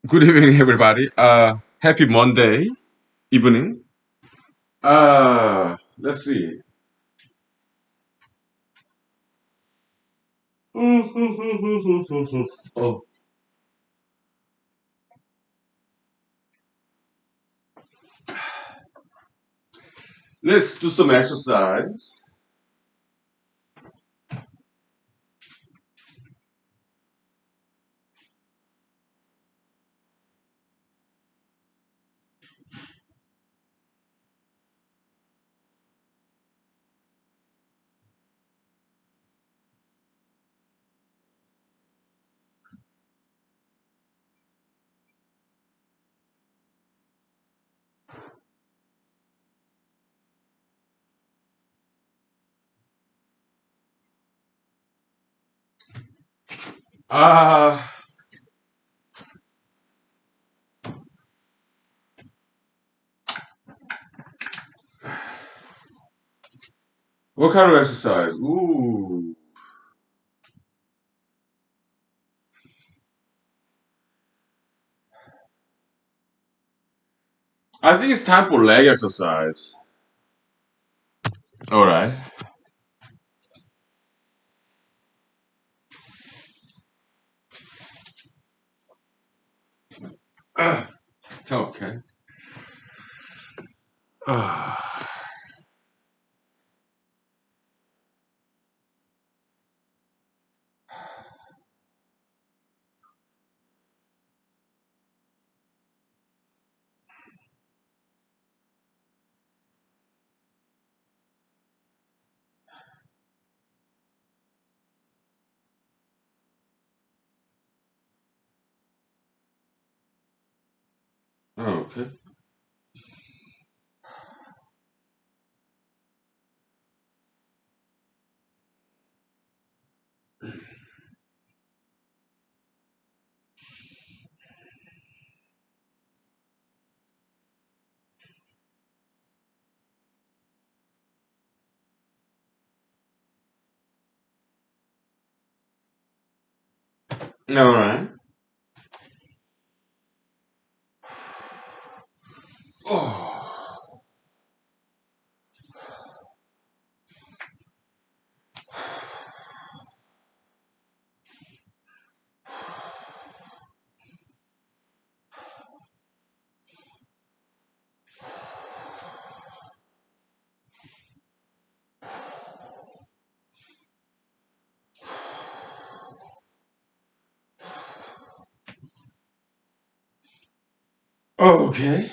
Good evening, everybody. Happy Monday evening. Let's see. Oh, let's do some exercise. Uh, what kind of exercise? Ooh, I think it's time for leg exercise. All right. Okay. Okay. All right. Oh. Okay.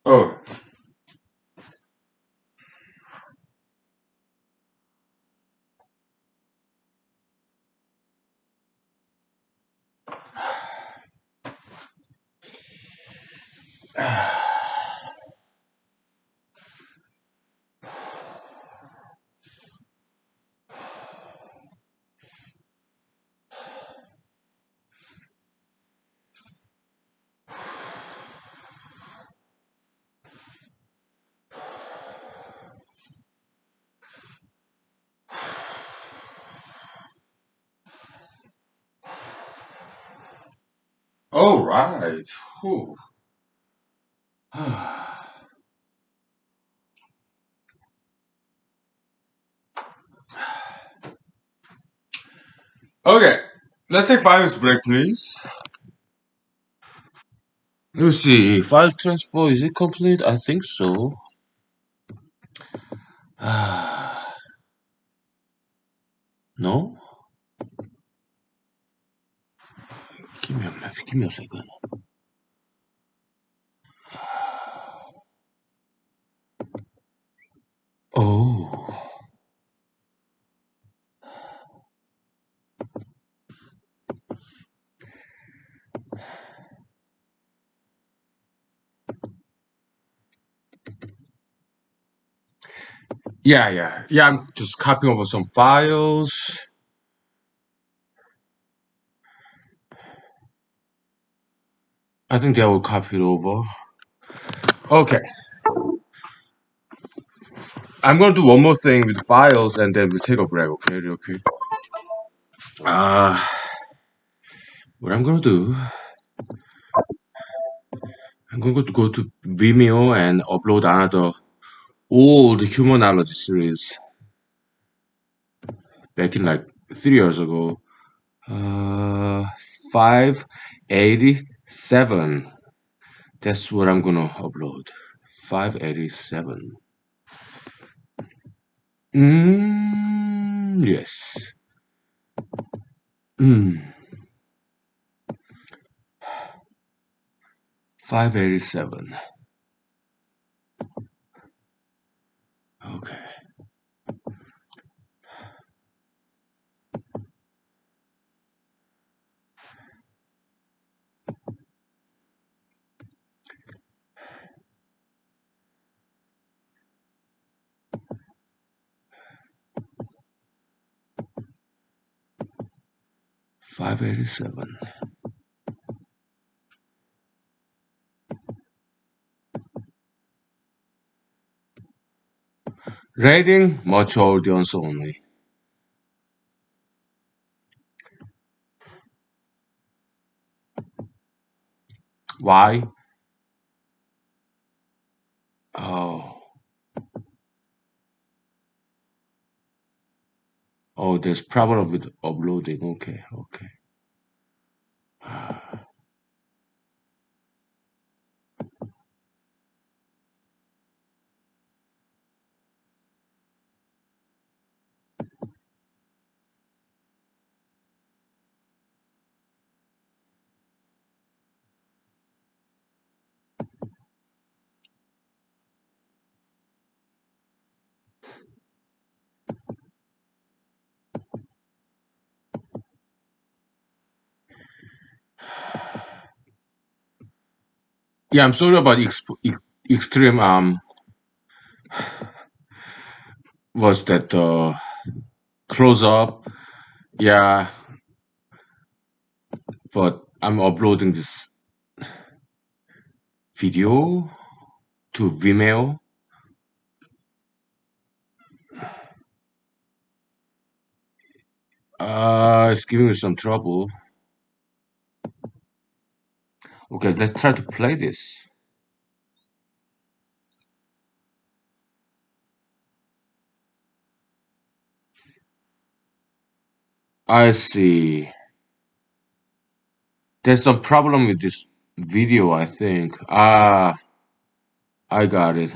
Oh. All right. Whew. Okay, let's take 5 minutes break, please. Let me see. File transfer, is it complete? I think so. No? Give me a second. Oh. Yeah, I'm just copying over some files. I think they will copy it over. Okay. I'm gonna do one more thing with files and then we'll take a break, okay, real quick. Uh, what I'm gonna do, I'm going to go to Vimeo and upload another old humanology series back in like 3 years ago. Uh, 587. That's what I'm gonna upload. 587. Yes. 587. Okay. 587. Rating, mature audience only. Why? Oh, oh, there's problem with uploading. Okay, okay. Yeah, I'm sorry about extreme. Was that close up? Yeah, but I'm uploading this video to Vimeo. It's giving me some trouble. Okay, let's try to play this. I see. There's some problem with this video, I think. Ah, I got it.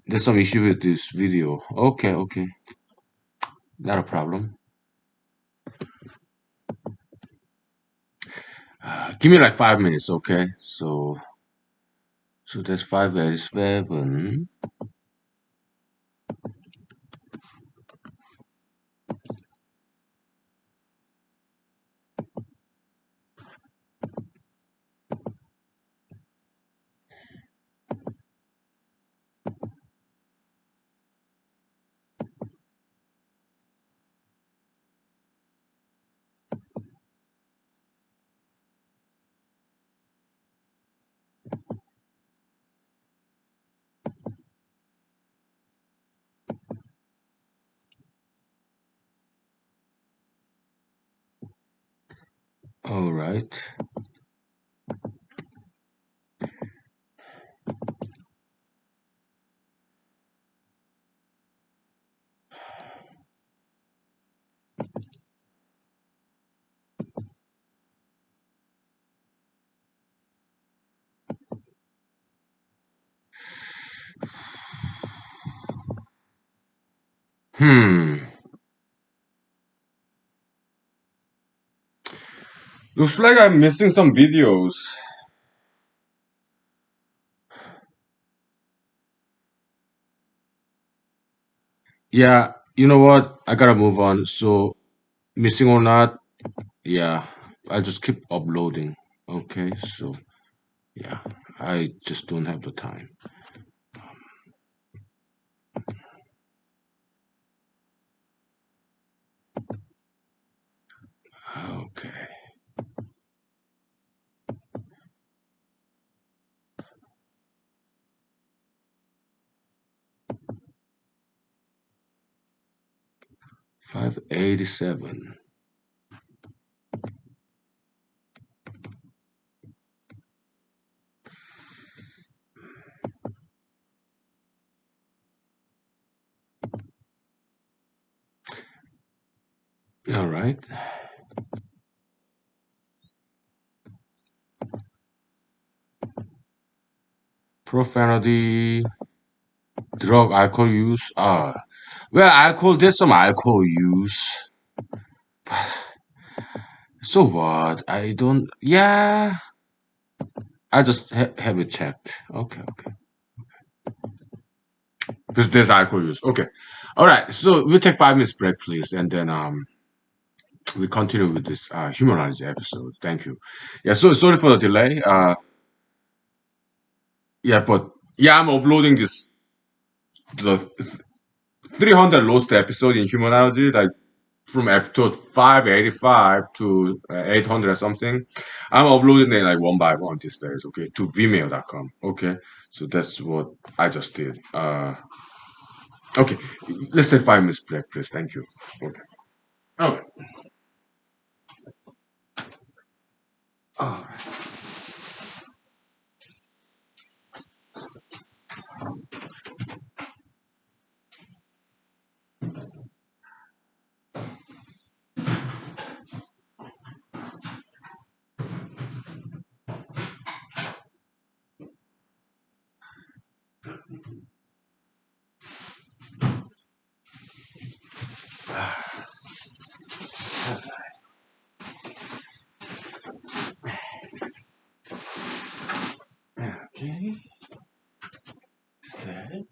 There's some issue with this video. Okay, okay. Not a problem. Give me like 5 minutes, okay? So that's 587. All right. Hmm. Looks like I'm missing some videos. Yeah, you know what? I gotta move on. So, missing or not, yeah, I just keep uploading. Okay, so yeah, I just don't have the time. Okay, 587. All right. Profanity, drug, alcohol use. Well, alcohol, there's some alcohol use. So what? I don't, yeah, I just have it checked. Okay, okay. Because there's alcohol use. Okay. All right. So we'll take 5 minutes break, please. And then we continue with this humanology episode. Thank you. Yeah, so sorry for the delay. Yeah, but yeah, I'm uploading this the 300 lost episode in humanology, like from episode 585 to 800 or something. I'm uploading it like one by one these days, okay, to vimeo.com. Okay, so that's what I just did. Okay, let's take 5 minutes break, please. Thank you. Okay. Okay. Okay. Okay.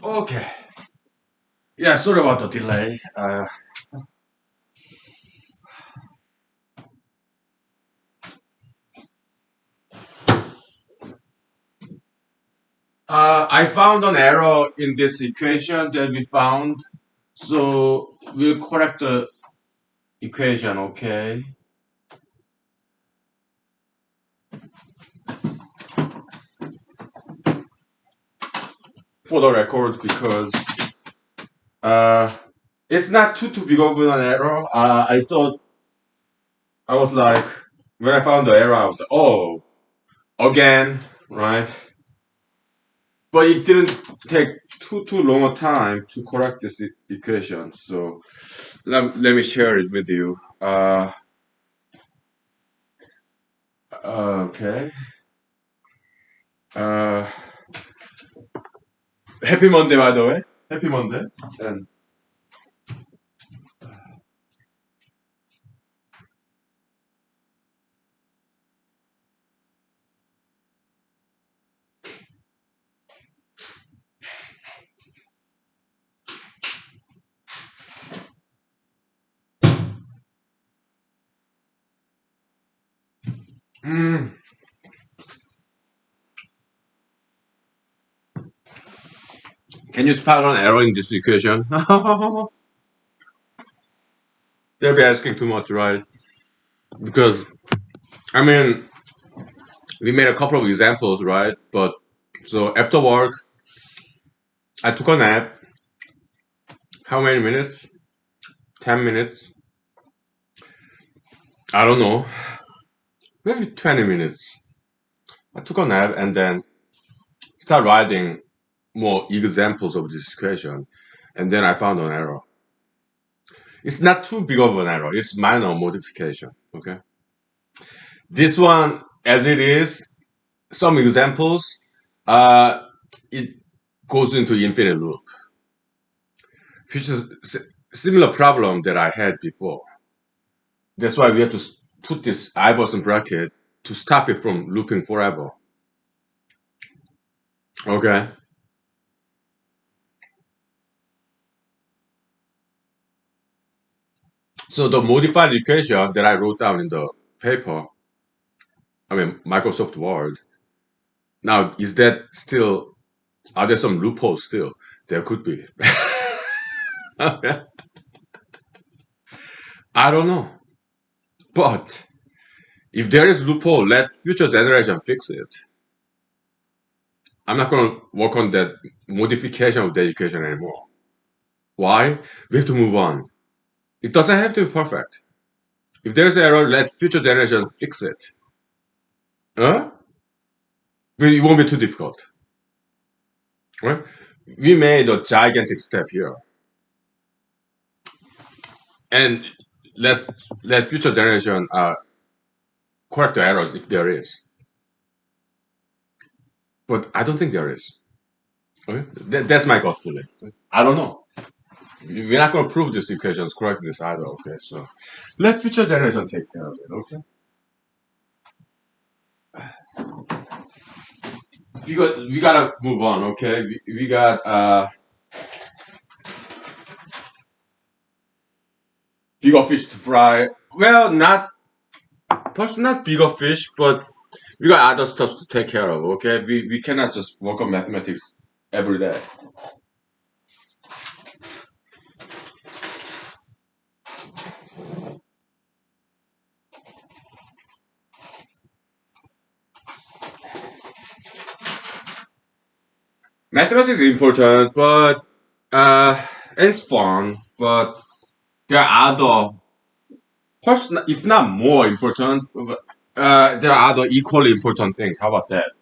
Okay. Yeah, sorry about the delay. I found an error in this equation that we found, so we'll correct the equation, okay? For the record, because uh, it's not too big of an error. I thought I was like, when I found the error, I was like, oh, again, right? But it didn't take too long a time to correct this equation. So let me share it with you. Okay. Uh, Happy Monday, by the way. Happy Monday. And mm, can you spot an error in this equation? They'll be asking too much, right? Because I mean, we made a couple of examples, right? But so after work, I took a nap. How many minutes? 10 minutes? I don't know. Maybe 20 minutes. I took a nap and then start writing more examples of this equation. And then I found an error. It's not too big of an error. It's minor modification. Okay. This one, as it is, some examples, uh, it goes into infinite loop, which is similar problem that I had before. That's why we have to put this Iverson bracket to stop it from looping forever. Okay. So the modified equation that I wrote down in the paper, I mean Microsoft Word. Now, is that still? Are there some loopholes still? There could be. I don't know. But if there is loophole, let future generation fix it. I'm not going to work on that modification of the equation anymore. Why? We have to move on. It doesn't have to be perfect. If there's an error, let future generation fix it. Huh? It won't be too difficult. Right? We made a gigantic step here. And let future generation correct the errors if there is. But I don't think there is. Okay? That's my gut feeling. I don't know. We're not going to prove this equation's correctness either. Okay, so let future generation take care of it. Okay. We gotta move on. Okay. We got bigger fish to fry. Well, perhaps not bigger fish, but we got other stuff to take care of. Okay. We cannot just work on mathematics every day. Mathematics is important, but it's fun. But there are other, perhaps if not more important, but there are other equally important things. How about that?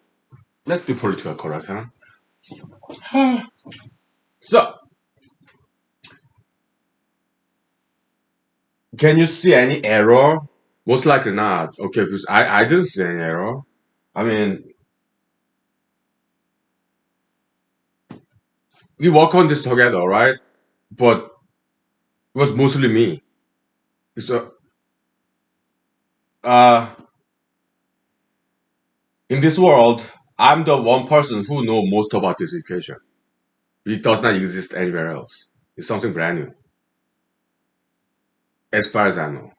Let's be political correct, huh? So, can you see any error? Most likely not. Okay, because I didn't see any error. I mean, we work on this together, right? But it was mostly me. So, uh, in this world, I'm the one person who know most about this equation. It does not exist anywhere else. It's something brand new, as far as I know.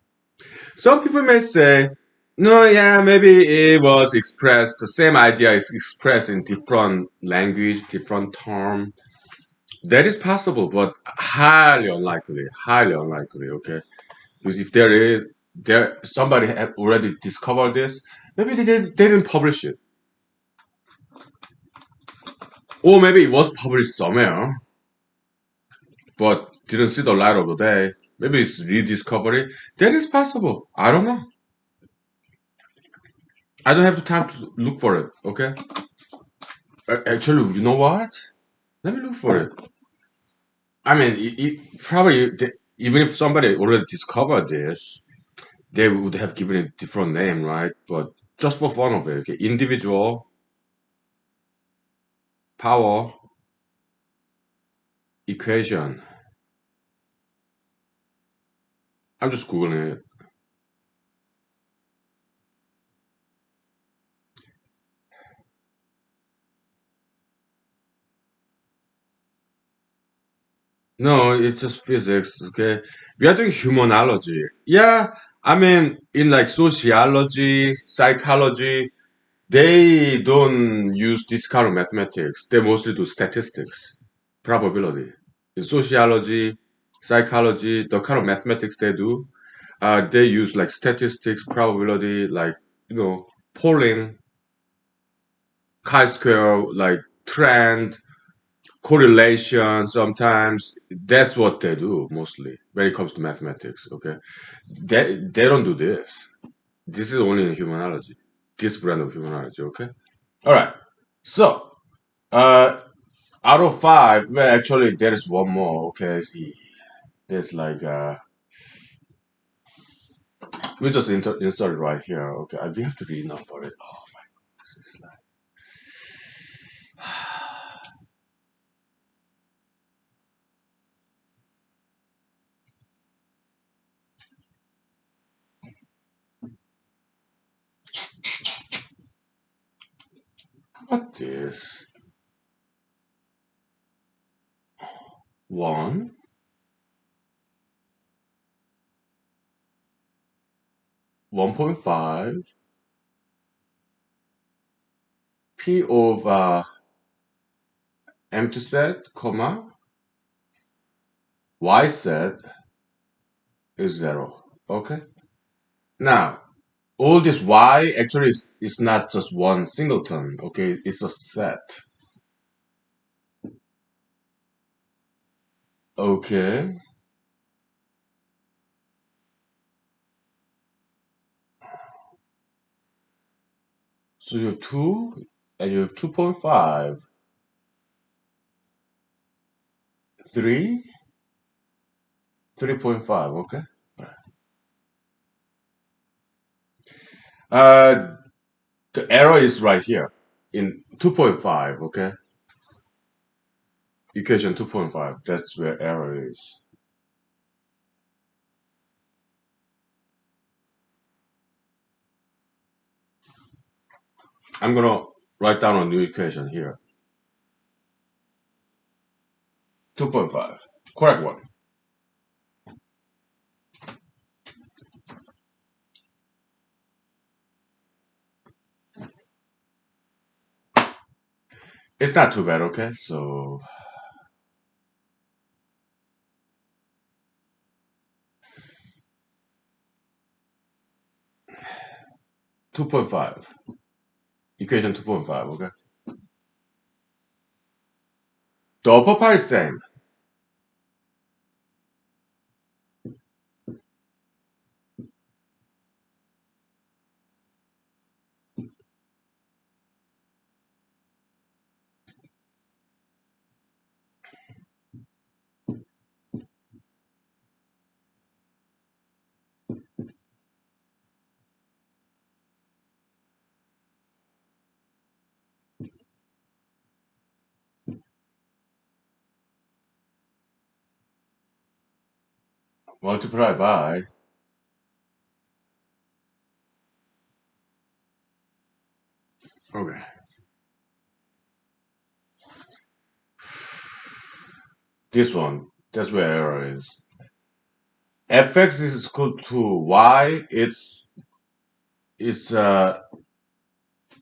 Some people may say, no, yeah, maybe it was expressed, the same idea is expressed in different language, different term. That is possible, but highly unlikely, okay? Because if there somebody had already discovered this, maybe they didn't publish it. Or maybe it was published somewhere, but didn't see the light of the day. Maybe it's rediscovery. That is possible. I don't know. I don't have the time to look for it, okay? Actually, you know what? Let me look for it. I mean, probably even if somebody already discovered this, they would have given it a different name, right? But just for fun of it, okay? Individual power equation. I'm just googling it. No, it's just physics, okay? We are doing humanology. Yeah, I mean, in like sociology, psychology, they don't use this kind of mathematics. They mostly do statistics, probability. In sociology, psychology, the kind of mathematics they do, they use like statistics, probability, like, polling, chi-square, like trend, correlation sometimes. That's what they do mostly when it comes to mathematics, okay? They don't do this. This is only in humanology. This brand of humanology, okay? All right. So, uh, out of five, well, actually, there is one more. Okay, there's like we just insert it right here. Okay, we have to read number it. Oh my goodness, it's like what is 1, 1.5 p of empty set, comma y set is 0. Okay. Now all this y actually is not just one singleton. Okay, it's a set. Okay. So you have 2 and you have 2.5, 3, 3.5. Okay. Uh, the error is right here in 2.5. Okay. Equation 2.5. That's where error is. I'm gonna write down a new equation here. 2.5. Correct one. It's not too bad. Okay. So 2.5. Equation 2.5. Okay. The upper part is same. Multiply by. Okay. This one, that's where error is. Fx is equal to y. It's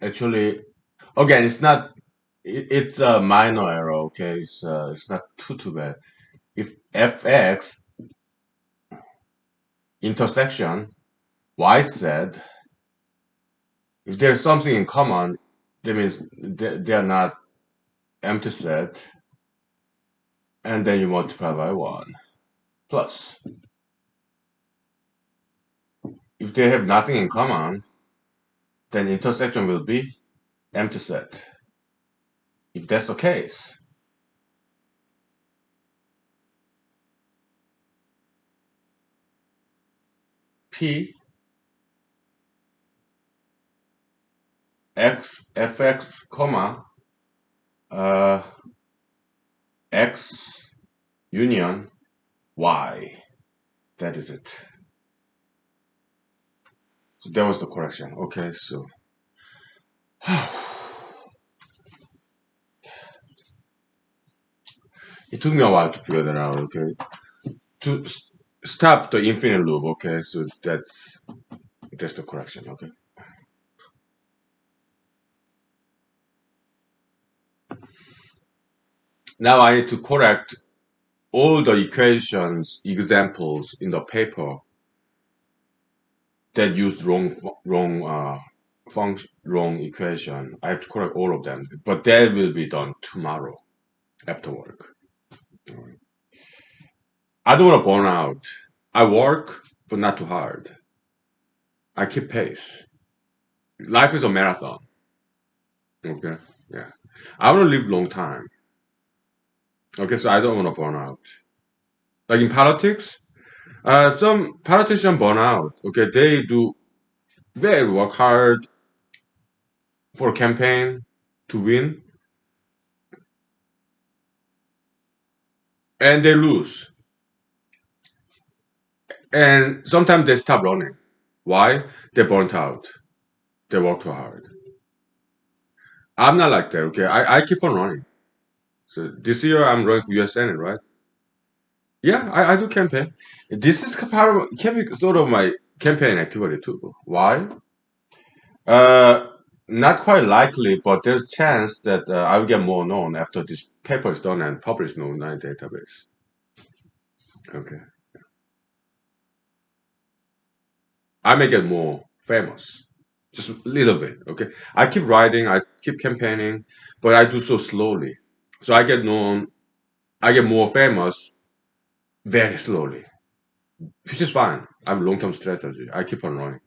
actually again it's not it's a minor error. Okay, it's not too bad. If fx intersection y said, if there's something in common, that means they're not empty set, and then you multiply by 1 plus. If they have nothing in common, then intersection will be empty set. If that's the case, p x fx comma uh, x union y. That is it. So that was the correction. Okay, so it took me a while to figure that out. Okay, to stop the infinite loop. Okay, so that's the correction. Okay. Now I need to correct all the equations examples in the paper that used wrong equation. I have to correct all of them, but that will be done tomorrow after work. I don't want to burn out. I work, but not too hard. I keep pace. Life is a marathon. Okay, yeah. I want to live long time. Okay, so I don't want to burn out. Like in politics, some politicians burn out. Okay, they do very work hard for a campaign to win, and they lose. And sometimes they stop running. Why? They burnt out. They work too hard. I'm not like that. Okay, I keep on running. So this year I'm running for U.S. Senate, right? Yeah, I do campaign. This is part of can be sort of my campaign activity too. Why? Uh, Not quite likely, but there's a chance that I will get more known after this paper is done and published in the online database. Okay, I may get more famous, just a little bit. Okay, I keep writing, I keep campaigning, but I do so slowly. So I get known, I get more famous very slowly, which is fine. I have a long-term strategy. I keep on running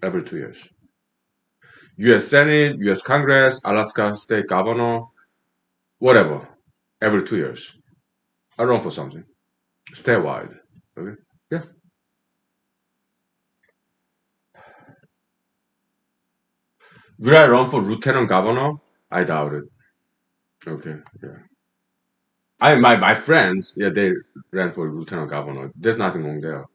every 2 years. U.S. Senate, U.S. Congress, Alaska State Governor, whatever, every 2 years. I run for something, statewide. Okay, yeah. Will I run for lieutenant governor? I doubt it. Okay, yeah. My friends, yeah, they ran for lieutenant governor. There's nothing wrong there.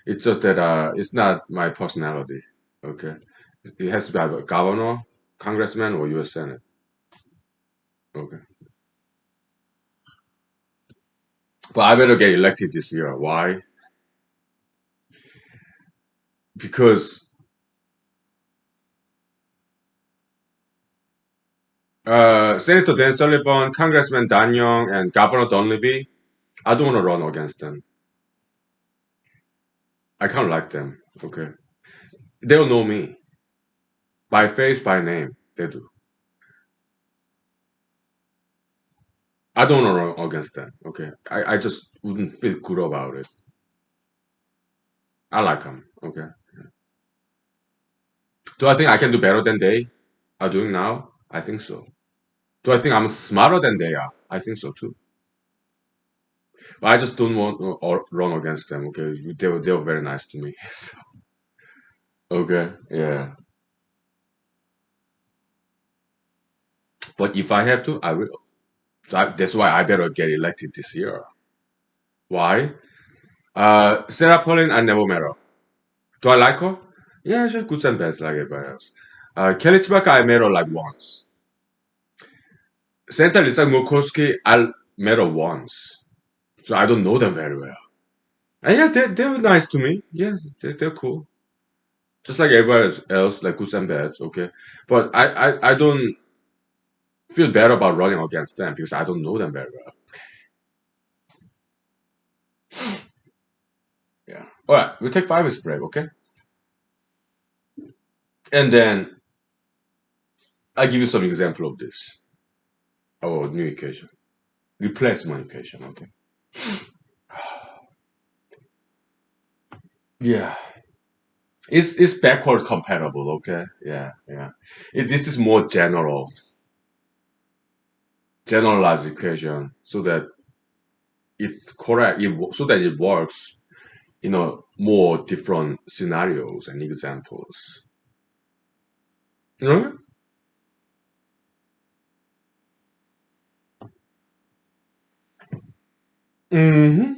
It's just that it's not my personality. Okay, it has to be either governor, congressman, or U.S. Senate. Okay, but I better get elected this year. Why? Because Senator Dan Sullivan, Congressman Dan Young, and Governor Dunleavy, I don't want to run against them. I can't like them. Okay, they'll know me by face, by name. They do. I don't want to run against them. Okay, I just wouldn't feel good about it. I like them. Okay. Do I think I can do better than they are doing now? I think so. Do I think I'm smarter than they are? I think so too. But I just don't want to run against them. Okay, they were very nice to me. Okay, yeah. But if I have to, I will. So that's why I better get elected this year. Why? Sarah Pauline, I never met her. Do I like her? Yeah, she has good and bad like everybody else. Kelly Chewbacca, I met her like once. Santa Lisa Murkowski, I met her once. So I don't know them very well. And yeah, they're nice to me. Yeah, they're cool. Just like everybody else, like good and bad, okay? But I don't feel bad about running against them because I don't know them very well. Yeah. All right, we'll take 5 minutes break, okay? And then I give you some example of this. Our new equation. Replacement equation, okay? Yeah. It's backward compatible, okay? Yeah, yeah. This is more generalized equation, so that it's correct, so that it works in a more different scenarios and examples. You know? Mm-hmm.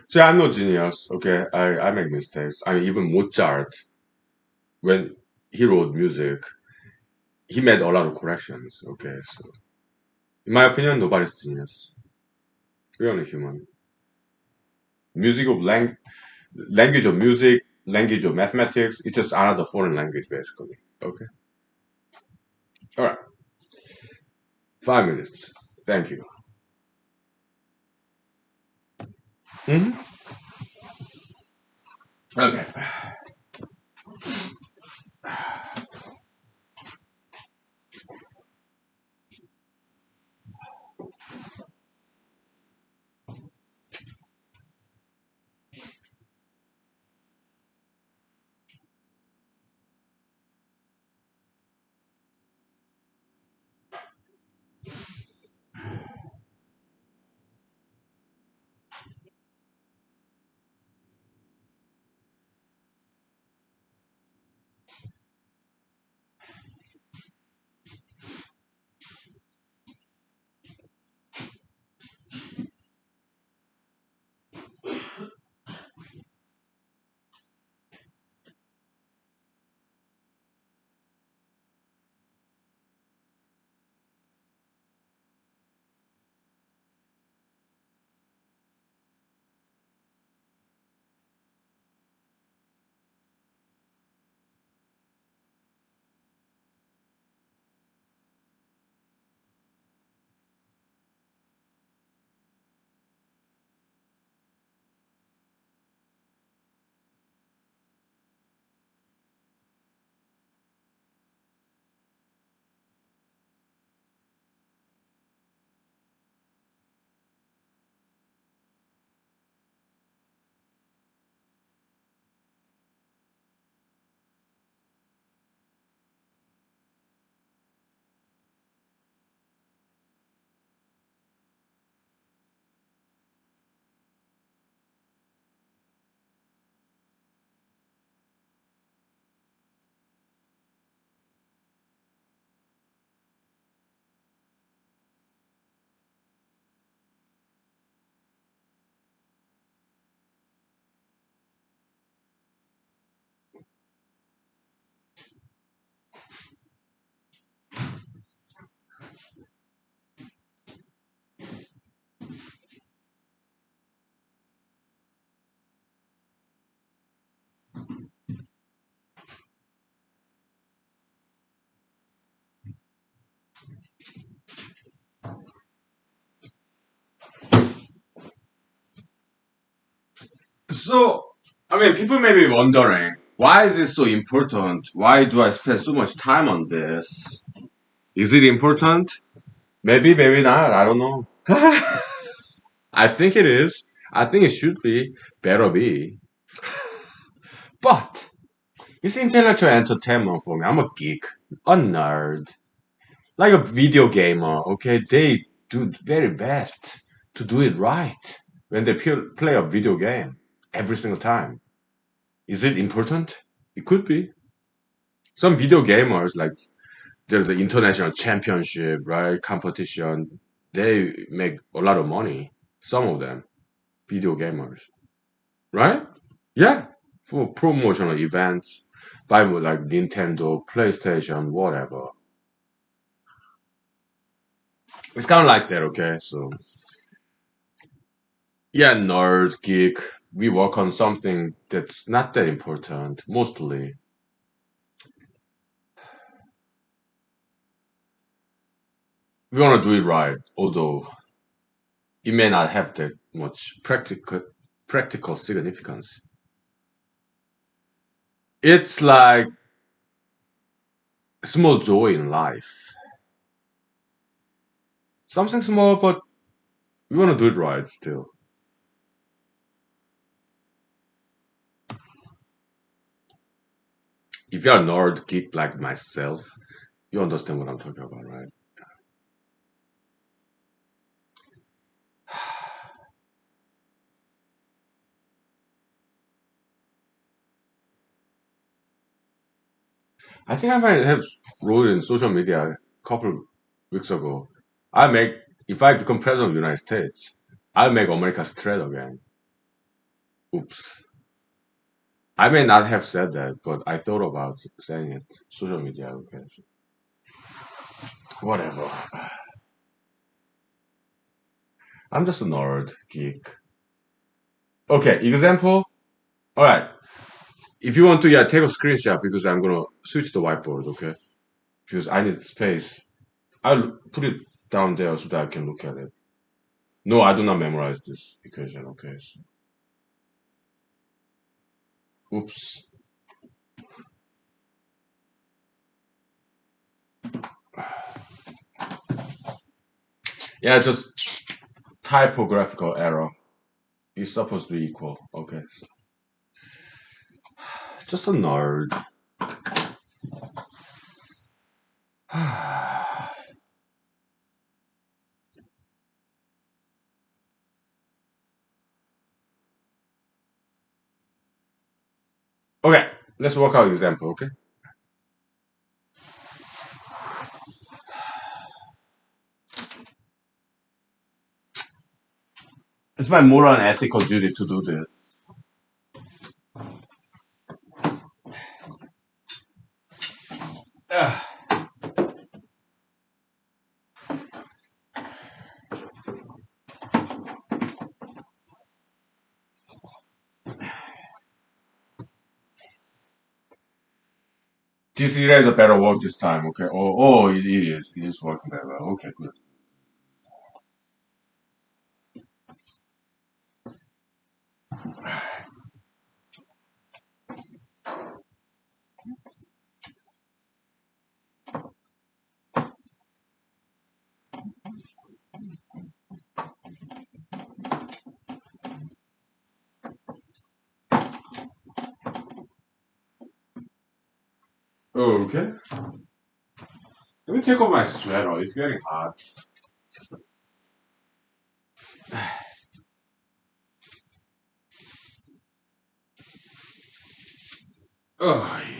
So I'm no genius, okay? I make mistakes. I mean, even Mozart, when he wrote music, he made a lot of corrections, okay? So, in my opinion, nobody's genius. We're only human. Music of language of music, language of mathematics, it's just another foreign language, basically. Okay? All right. 5 minutes. Thank you. Hmm. Okay. So, I mean, people may be wondering, why is this so important? Why do I spend so much time on this? Is it important? Maybe, maybe not. I don't know. I think it is. I think it should be. Better be. But it's intellectual entertainment for me. I'm a geek, a nerd, like a video gamer. Okay, they do very best to do it right when they play a video game every single time. Is it important? It could be. Some video gamers, like there's the international championship, right? Competition. They make a lot of money. Some of them, video gamers, right? Yeah, for promotional events. buy more like Nintendo, PlayStation, whatever. It's kind of like that, okay? So yeah, nerd, geek. We work on something that's not that important, mostly. We want to do it right, although it may not have that much practical significance. It's like small joy in life. Something small, but we want to do it right still. If you're a nerd geek like myself, you understand what I'm talking about, right? I think I might have wrote in social media a couple weeks ago. I make if I become president of the United States, I'll make America straight again. Oops. I may not have said that, but I thought about saying it. Social media, okay. Whatever. I'm just a nerd, geek. Okay, example. Alright. If you want to, yeah, take a screenshot because I'm gonna switch the whiteboard, okay? Because I need space. I'll put it down there so that I can look at it. No, I do not memorize this equation, okay? So, oops. Yeah, it's just typographical error. It's supposed to be equal. Okay. So, just a nerd. Okay, let's work out example, okay? It's my moral and ethical duty to do this. Ugh. This is a better work this time, okay? Oh, it is. It is working very well. Okay, good. Okay. Let me take off my sweater. It's getting hot. Oh, yeah.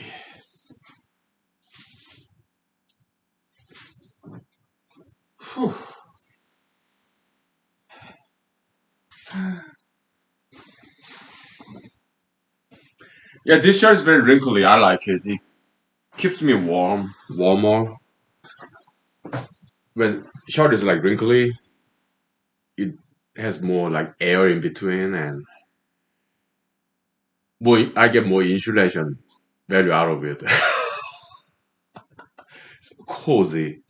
Yeah, this shirt is very wrinkly. I like it. It keeps me warmer. When shirt is like wrinkly, it has more like air in between, and more. I get more insulation value out of it. Cozy.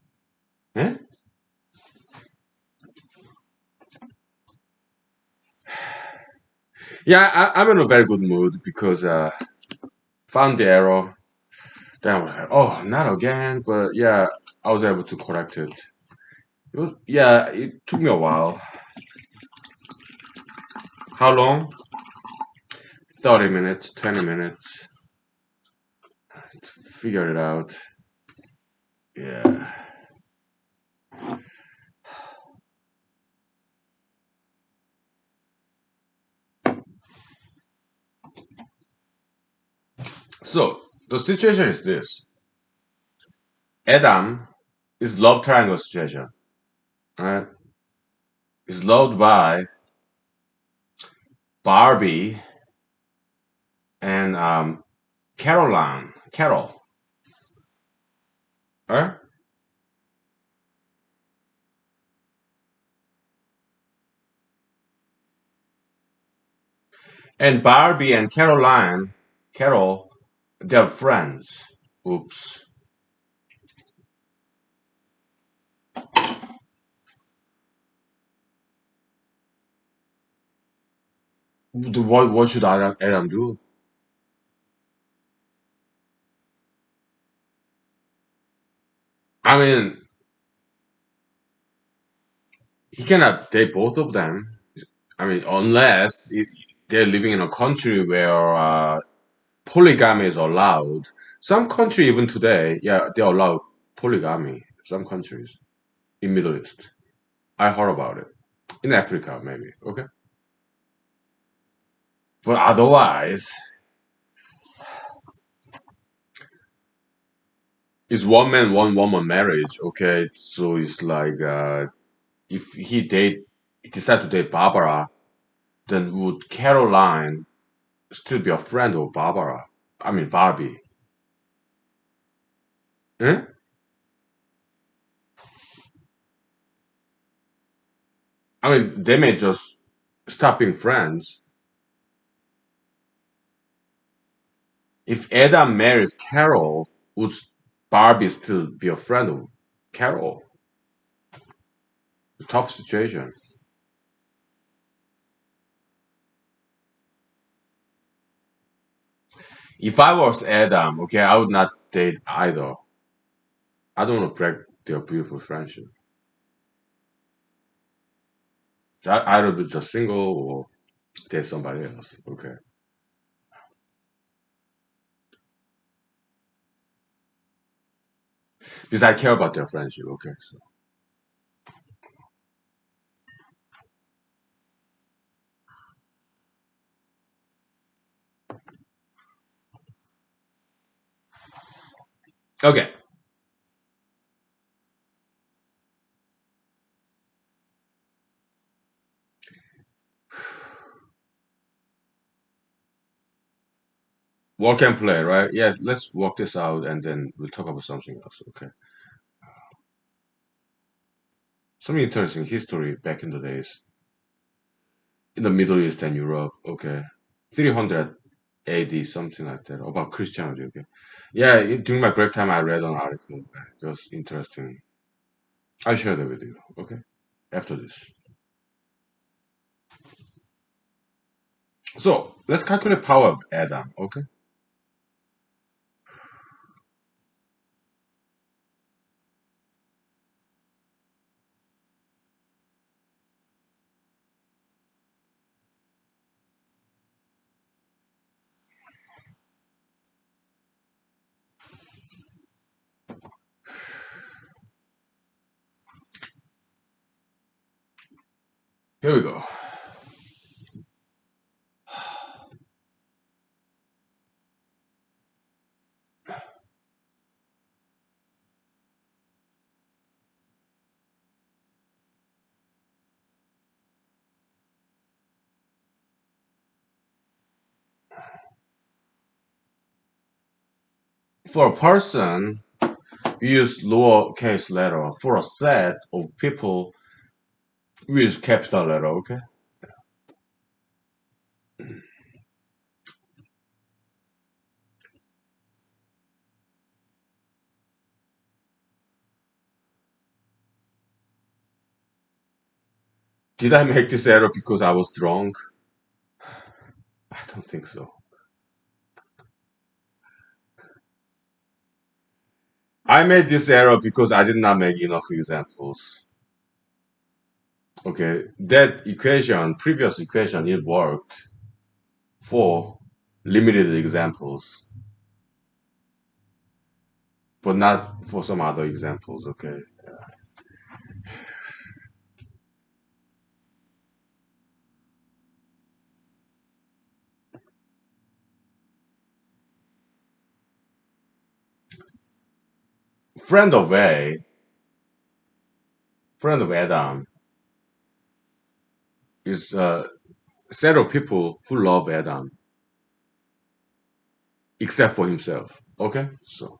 Eh? Yeah, I'm in a very good mood because found the error. Then I was like, oh, not again. But yeah, I was able to correct it. Yeah, it took me a while. How long? 30 minutes, 20 minutes. Figured it out. Yeah. So the situation is this: Adam is love triangle situation. Right? Is loved by Barbie and Caroline. Carol. Huh? And Barbie and Carol, they're friends. Oops. What should Adam do? I mean, he cannot date both of them. I mean, unless they're living in a country where polygamy is allowed. Some country even today, yeah, they allow polygamy. Some countries in Middle East. I heard about it. In Africa, maybe. Okay, but otherwise, it's one man, one woman marriage. Okay, so it's like if he decide to date Barbara, then would Caroline still be a friend of Barbara? I mean Barbie. Eh? I mean they may just stop being friends. If Adam marries Carol, would Barbie still be a friend of Carol? Tough situation. If I was Adam, okay, I would not date either. I don't want to break their beautiful friendship. So I either be just single or date somebody else. Okay. Because I care about their friendship. Okay. So okay. Work and play, right? Yes, let's work this out and then we'll talk about something else. Okay. Some interesting history back in the days in the Middle East and Europe. Okay. 300 AD, something like that, about Christianity. Okay. Yeah, during my break time, I read an article. It was interesting. I'll share that with you. Okay. After this. So let's calculate power of Adam. Okay. Here we go. For a person, we use lowercase letter. For a set of people, we use capital letter. Okay. Did I make this error because I was drunk? I don't think so. I made this error because I did not make enough examples. Okay, that equation, previous equation, it worked for limited examples, but not for some other examples. Okay, friend of A, friend of Adam is a set of people who love Adam. except for himself. Okay, so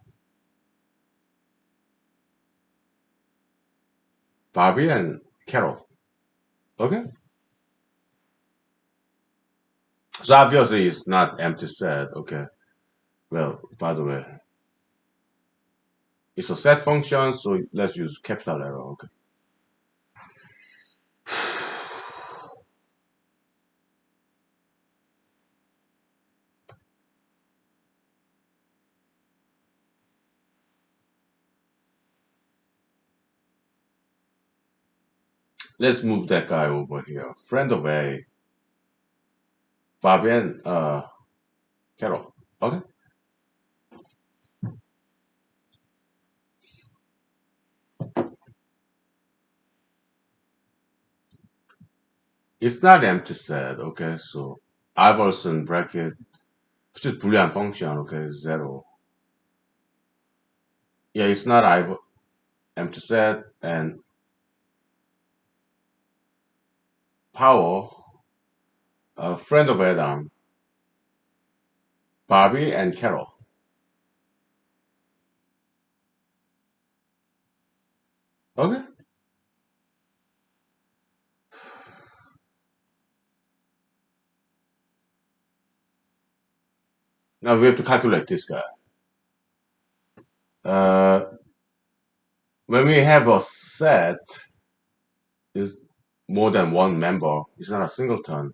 Barbie and Carol. Okay, so obviously it's not empty set. Okay, well, by the way, it's a set function, so let's use capital letter. Okay, let's move that guy over here. Friend of A, Barbie and Carol. Okay, it's not empty set. Okay, so Iverson bracket, which is Boolean function. Okay, zero. Yeah, it's not empty set and power. Friend of Adam, Barbie and Carol. Okay. Now we have to calculate this guy. Uh, when we have a set is more than one member, it's not a singleton.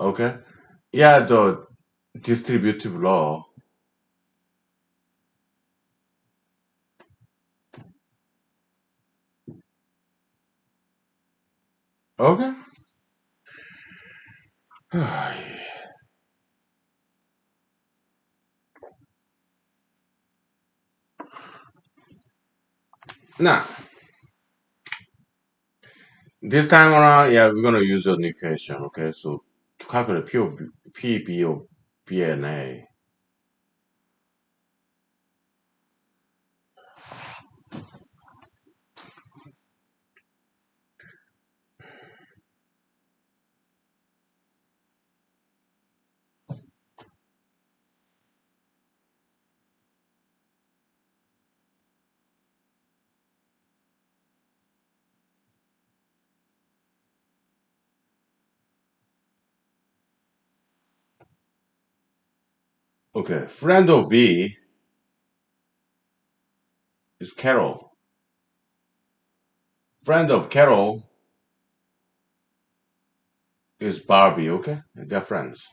Okay. Yeah, the distributive law. Okay. Now, this time around, yeah, we're gonna use an equation. Okay, so to calculate P, B of B and A. Okay, friend of B is Carol. Friend of Carol is Barbie. Okay, they're friends.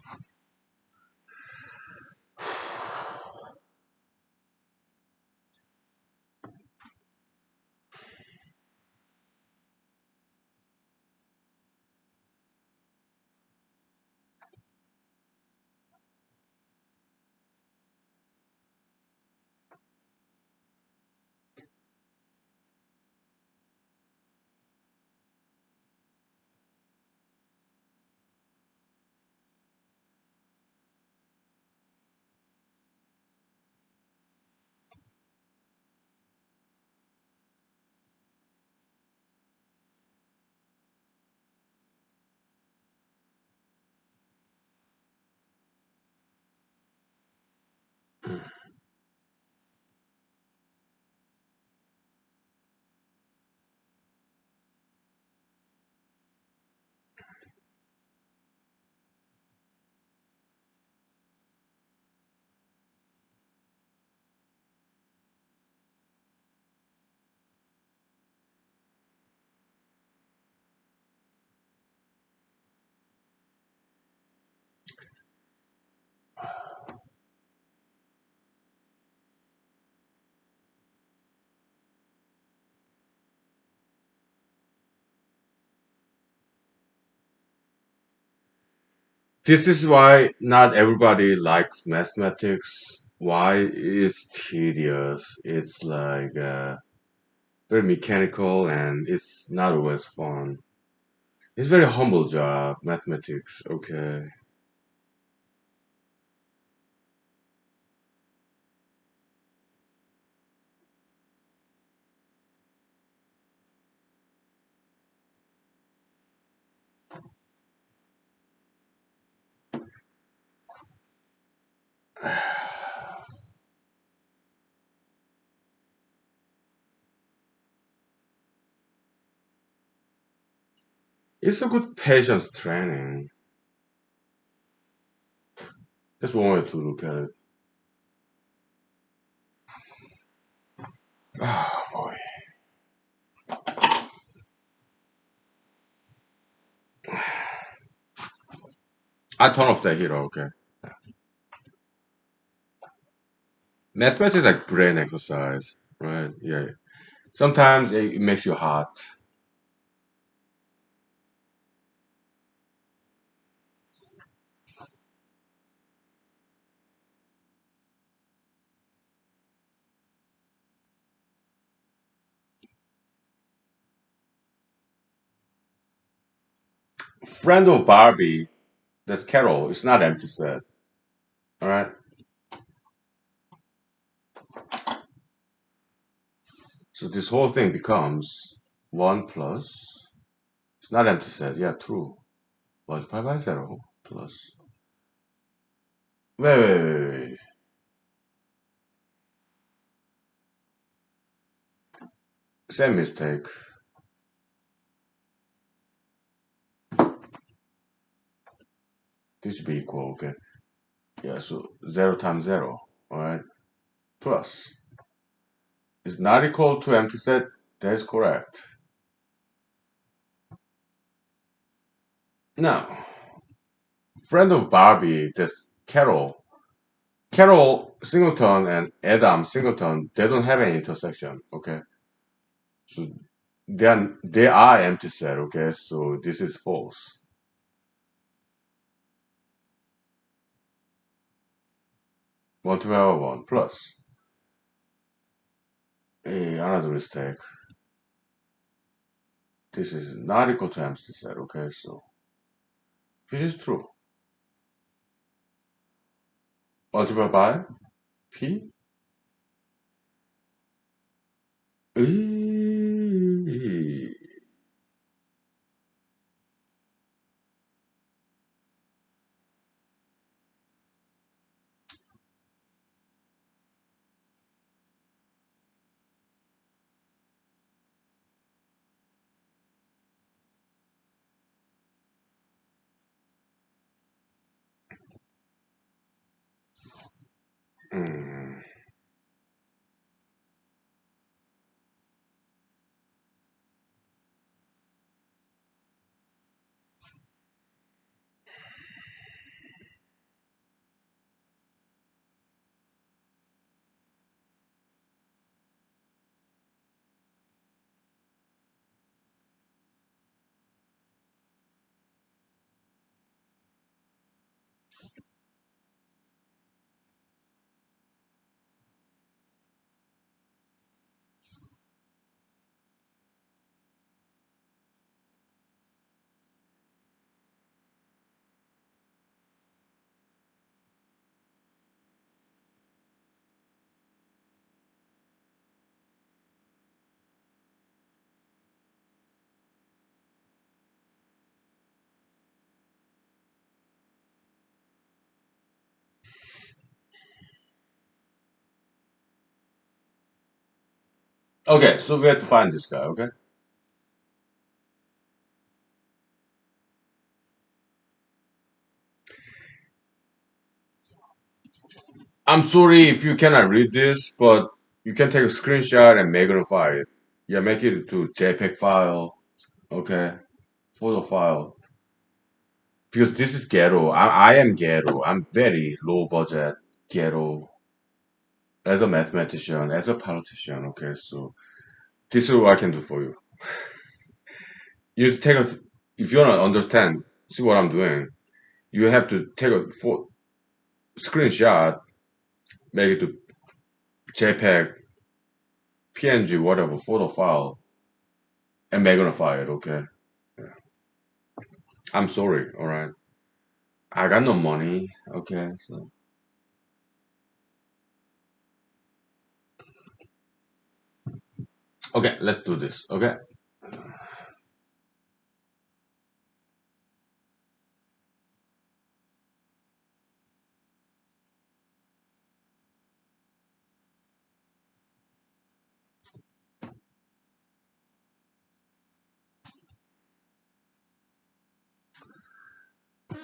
This is why not everybody likes mathematics. Why it's tedious. It's like very mechanical and it's not always fun. It's very humble job, mathematics. Okay. It's a good patience training. That's one way to look at it. Oh boy. I turn off the heater, okay? Mathematics is like brain exercise, right? Yeah. Sometimes it makes you hot. Friend of Barbie, that's Carol. It's not empty set. All right. So this whole thing becomes one plus. It's not empty set. Yeah, true. Multiply by zero plus. Wait. Same mistake. This should be equal. Okay. Yeah. So zero times zero. All right. Plus. Is not equal to empty set. That is correct. Now, friend of Barbie, this Carol. Carol Singleton and Adam Singleton, they don't have any intersection. Okay. So they are empty set. Okay. So this is false. One to power one plus. Another mistake. This is not equal to empty set. Okay. So which is true. Multiplied by P. Eee. Mm. Okay, so we have to find this guy. Okay. I'm sorry if you cannot read this, but you can take a screenshot and magnify it. Yeah, make it to JPEG file. Okay, photo file. Because this is ghetto. I am ghetto. I'm very low budget ghetto as a mathematician, as a politician. Okay, so this is what I can do for you. You take a, if you wanna understand, see what I'm doing. You have to take a screenshot, make it to JPEG, PNG, whatever photo file, and magnify it. Okay. Yeah. I'm sorry. All right. I got no money. Okay. So okay, let's do this. Okay.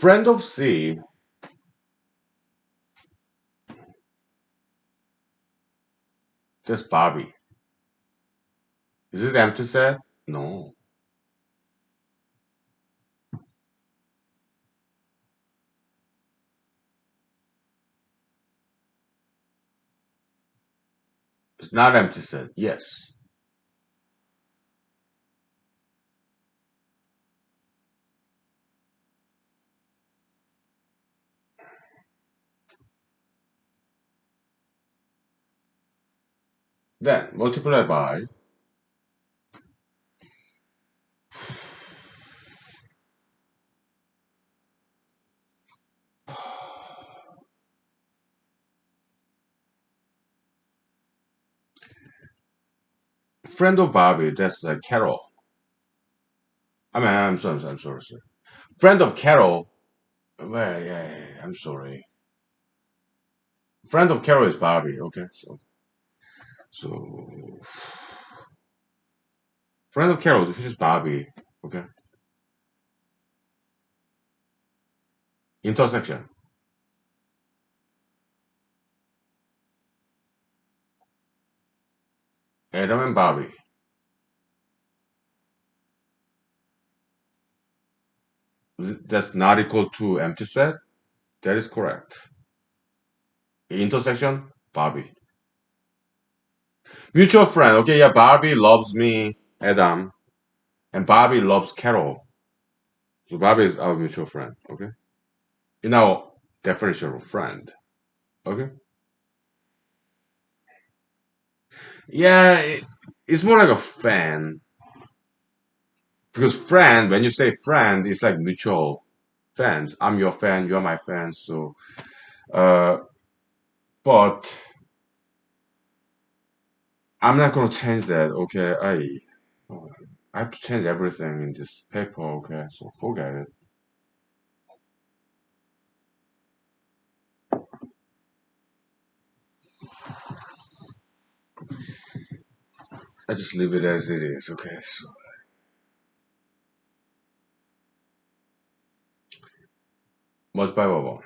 Friend of C, that's Bobby. Is it empty set? No. It's not empty set. Yes. Then multiply by friend of Bobby. That's like Carol. I mean, I'm sorry, sir. Friend of Carol. Well, yeah, I'm sorry. Friend of Carol is Bobby. Okay, so friend of Carol is Bobby. Okay, intersection. Adam and Bobby. That's not equal to empty set. That is correct. Intersection. Bobby. Mutual friend. Okay, yeah. Bobby loves me, Adam, and Bobby loves Carol. So Bobby is our mutual friend. Okay. In our definition of friend. Okay. Yeah, it's more like a fan because friend. When you say friend, it's like mutual fans. I'm your fan. You're my fan. So, uh, but I'm not gonna change that. Okay. I have to change everything in this paper. Okay. So forget it. I just leave it as it is. Okay. So multiply by one.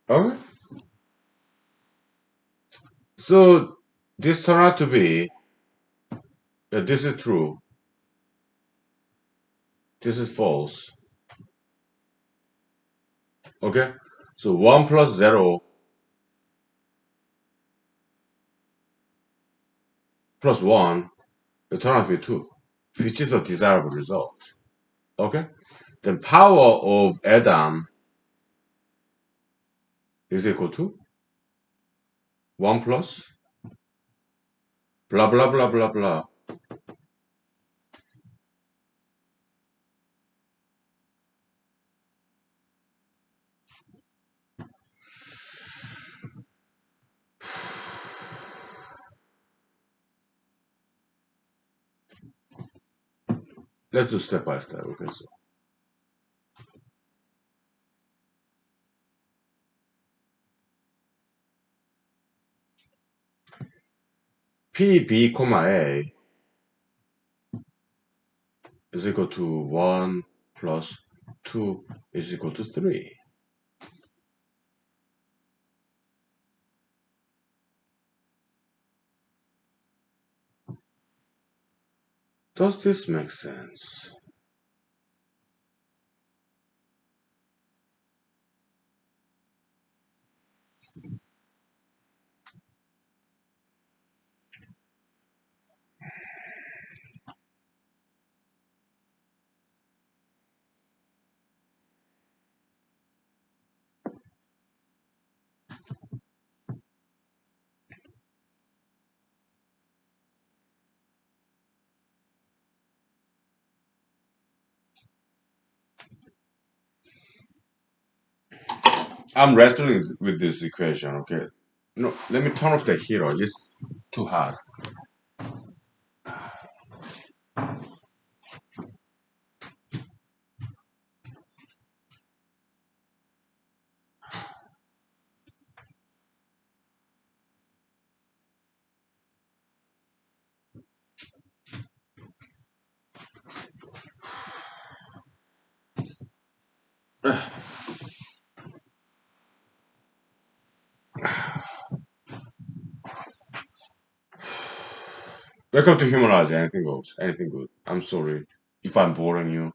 Okay. So this turned out to be this is true. This is false. Okay. So 1 plus 0 plus 1 it turns out to be 2, which is a desirable result. Okay? Then power of Adam is equal to 1 plus blah blah blah blah blah. Let's do step by step. Okay, so PB comma A is equal to 1 plus 2 is equal to 3. Does this make sense? I'm wrestling with this equation. Okay. No, let me turn off the heater. It's too hot. Welcome to humanology. Anything goes. Anything good. I'm sorry if I'm boring you.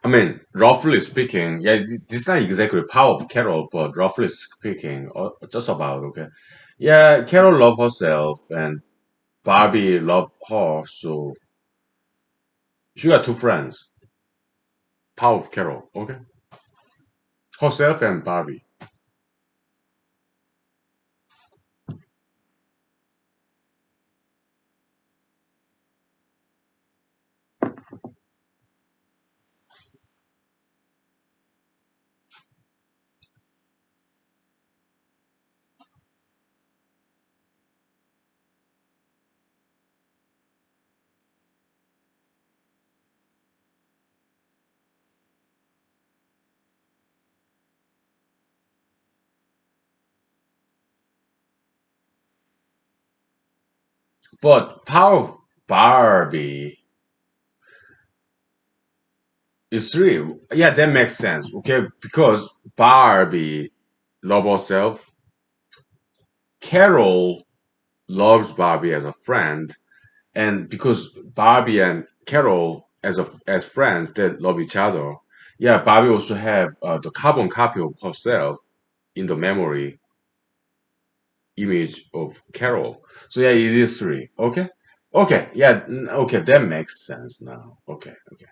I mean, roughly speaking, yeah, this is not exactly power of Carol, but roughly speaking, just about, okay. Yeah, Carol loved herself and Barbie loved her, so she got two friends. Power of Carol, okay? Herself and Barbie. But power of Barbie is three. Yeah, that makes sense, okay? Because Barbie loves herself. Carol loves Barbie as a friend, and because Barbie and Carol as friends they love each other. Yeah, Barbie also have the carbon copy of herself in the memory image of Carol. So yeah, it is three. Okay, okay, yeah, okay, that makes sense now. Okay, okay,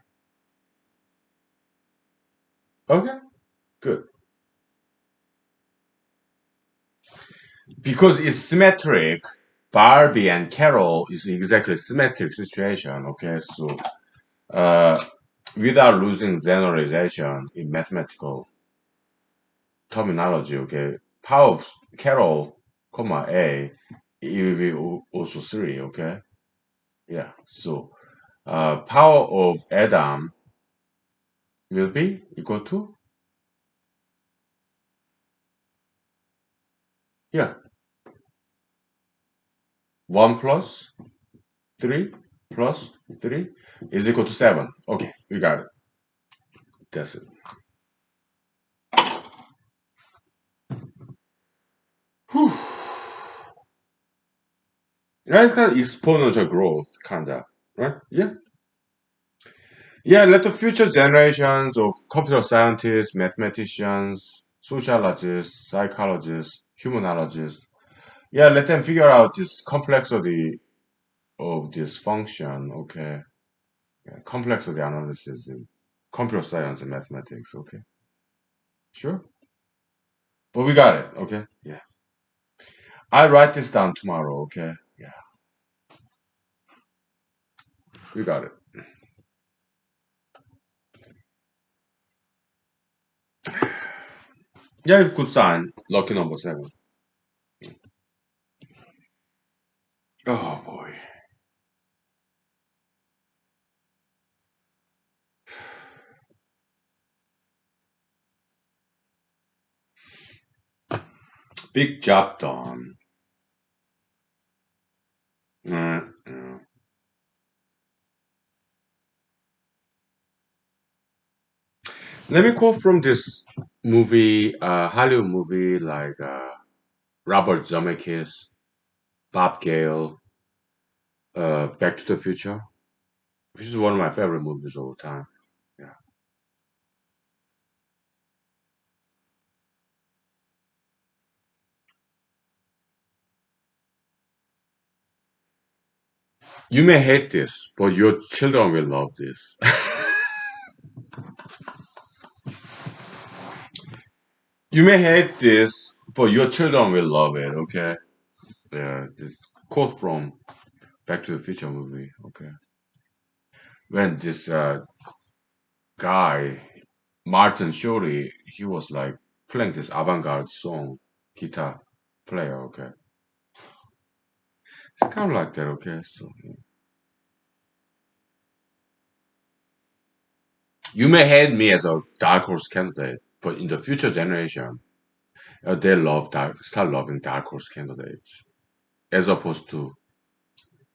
okay, good. Because it's symmetric. Barbie and Carol is exactly symmetric situation. Okay, so uh, without losing generalization in mathematical terminology, okay, power of Carol, comma A, it will be also three, okay? Yeah. So power of Adam will be equal to, yeah, 1 plus 3 plus 3 is equal to 7. Okay, we got it. That's it. Whew. That's kind of exponential growth, kinda, right? Yeah. Yeah, let the future generations of computer scientists, mathematicians, sociologists, psychologists, humanologists, yeah, let them figure out this complexity of this function, okay? Yeah, complexity analysis in computer science and mathematics, okay? Sure. But we got it, okay? Yeah. I'll write this down tomorrow, okay? Yeah, we got it. Yeah, good sign. Lucky number 7. Oh boy. Big job done. Yeah. Let me quote from this movie, Hollywood movie like Robert Zemeckis, Bob Gale, Back to the Future, which is one of my favorite movies of all time. Yeah. You may hate this, but your children will love this. You may hate this, but your children will love it. Okay. Yeah. This quote from Back to the Future movie. Okay. When this guy Martin Shorty, he was like playing this avant-garde song, guitar player. Okay. It's kind of like that. Okay. So you may hate me as a dark horse candidate, but in the future generation, they start loving dark horse candidates as opposed to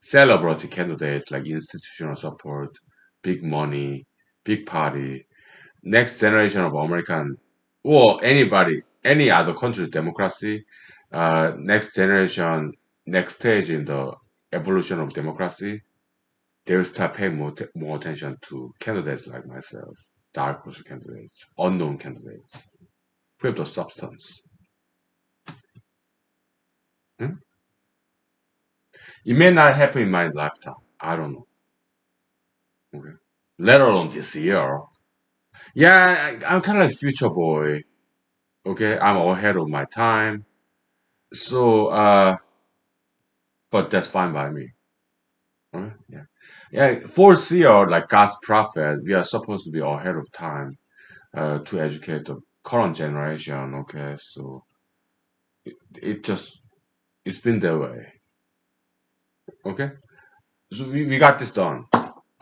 celebrity candidates like institutional support, big money, big party, next generation of American or anybody, any other country's democracy, next generation, next stage in the evolution of democracy, they will start paying more attention to candidates like myself, dark horse candidates, unknown candidates, who have the substance. Hmm? It may not happen in my lifetime. I don't know. Okay. Let alone this year. Yeah, I'm kind of like future boy. Okay, I'm ahead of my time. So, but that's fine by me. Okay? Yeah, yeah. For year, like God's prophet, we are supposed to be ahead of time to educate the current generation. Okay, so it just it's been that way. Okay, so we got this done.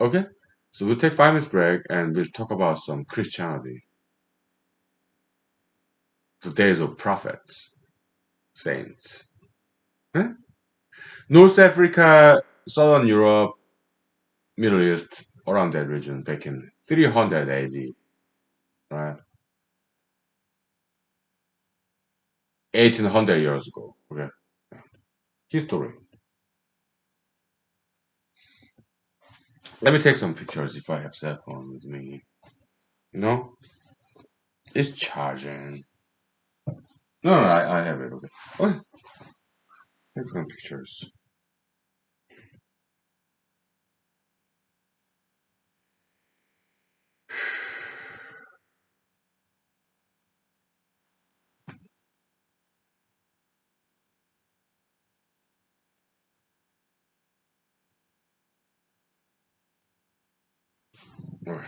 Okay, so we'll take 5 minutes break and we'll talk about some Christianity, the days of prophets, saints. Huh? North Africa, Southern Europe, Middle East, around that region back in 300 AD, right? 1800 years ago. Okay. History. Let me take some pictures if I have cell phone with me. No? It's charging. No, no, I have it. Okay. Oh, take some pictures. Okay.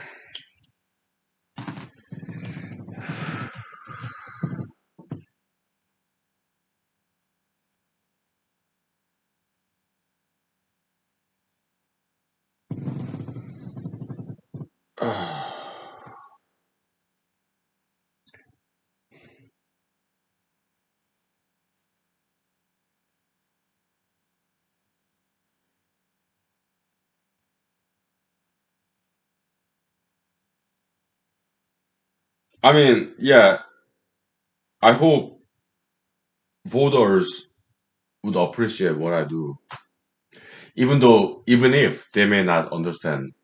I mean, yeah, I hope voters would appreciate what I do, even if they may not understand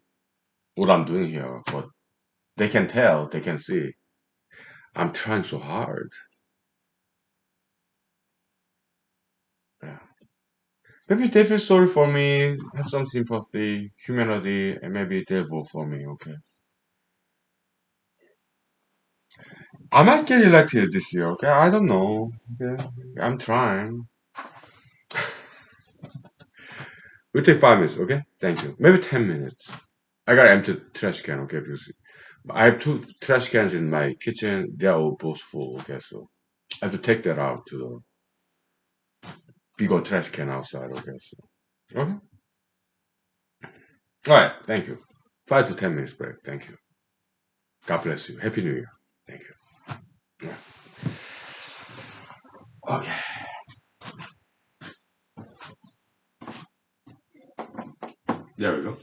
what I'm doing here, but they can tell, they can see I'm trying so hard. Yeah. Maybe they feel sorry for me, have some sympathy, humanity, and maybe they'll vote for me, okay? I might get elected this year, okay? I don't know. Okay. I'm trying. We'll take 5 minutes, okay? Thank you. Maybe 10 minutes. I got an empty trash can, okay? Because I have two trash cans in my kitchen. They're all both full, okay? So I have to take that out to the bigger trash can outside, okay? So, okay? All right. Thank you. 5 to 10 minutes break. Thank you. God bless you. Happy New Year. Thank you. Yeah. Okay. There we go.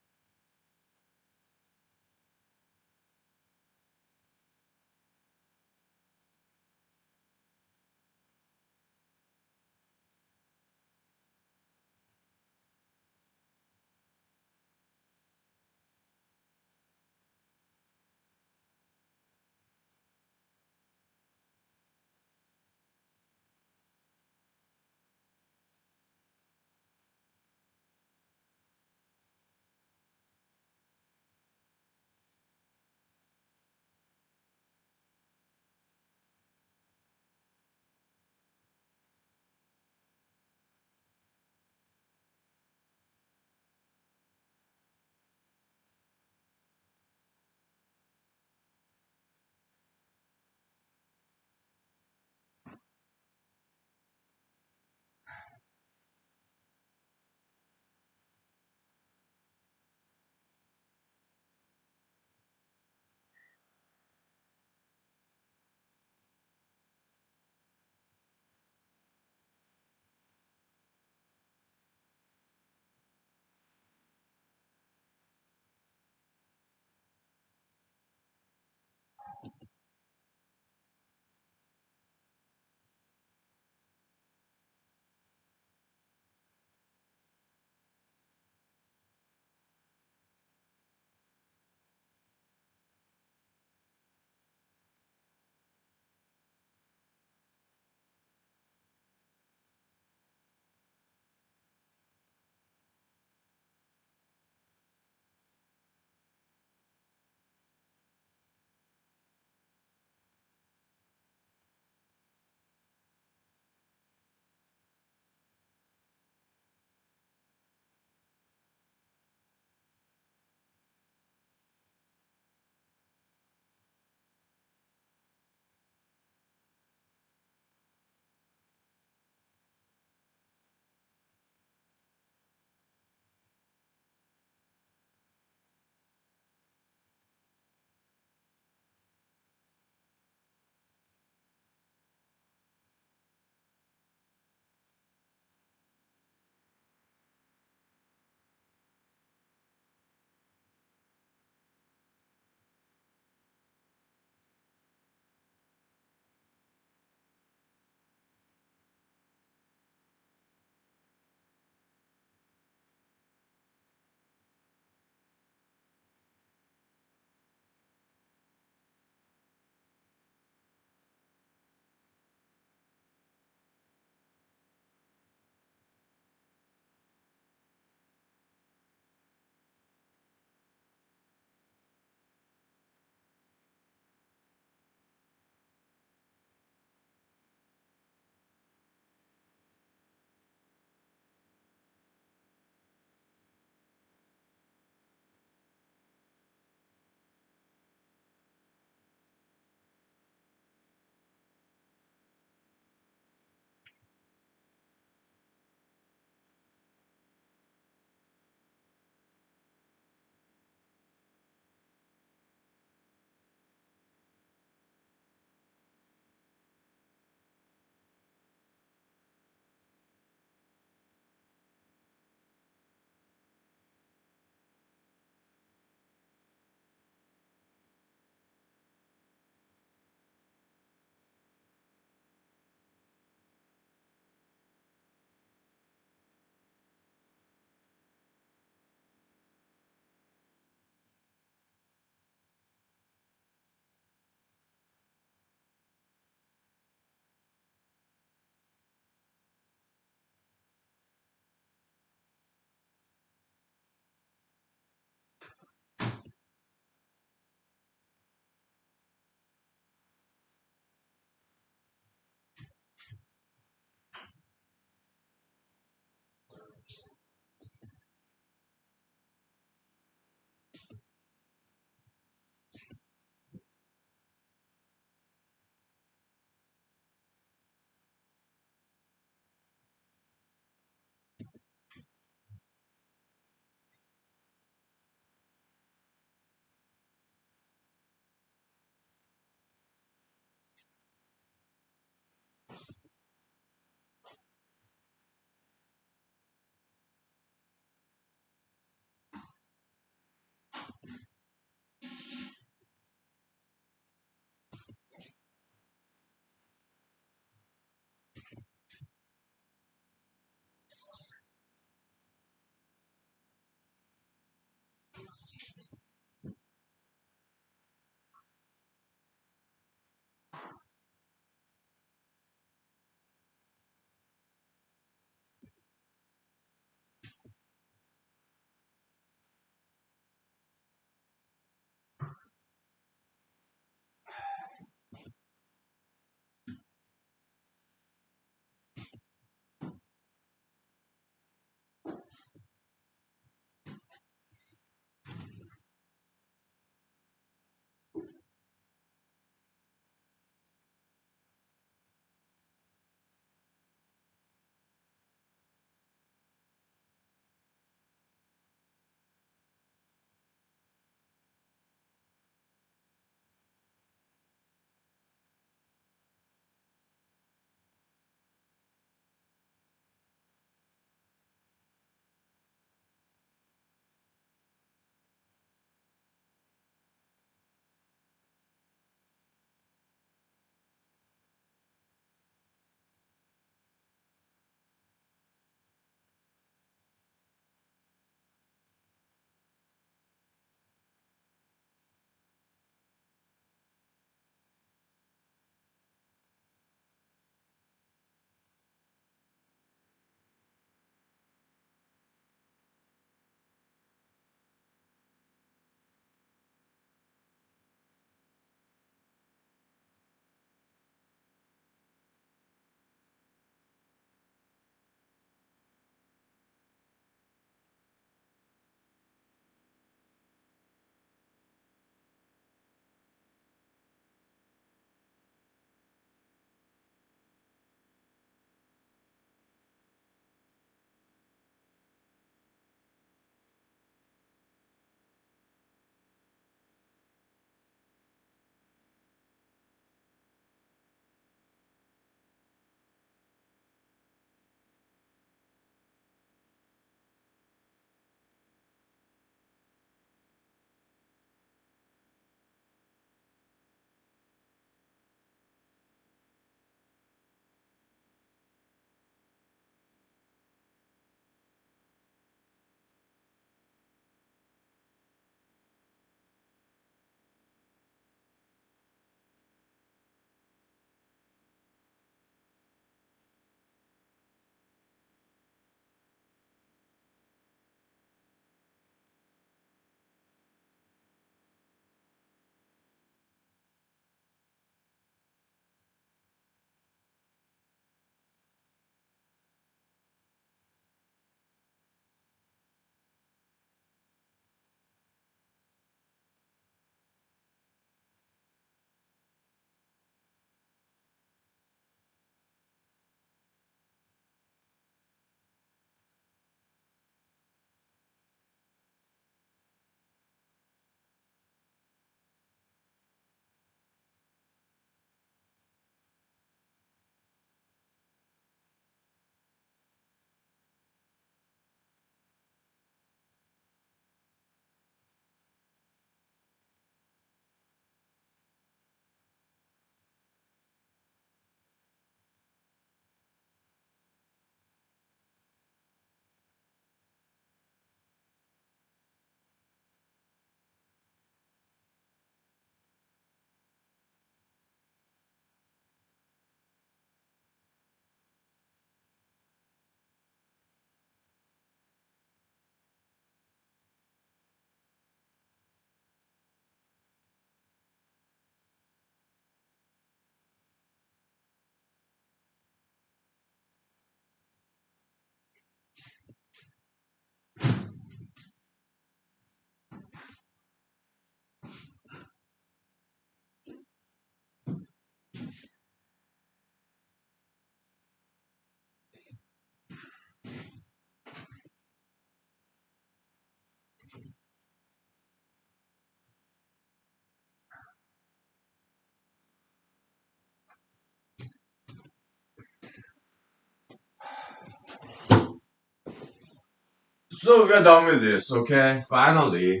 So we're done with this, okay? Finally.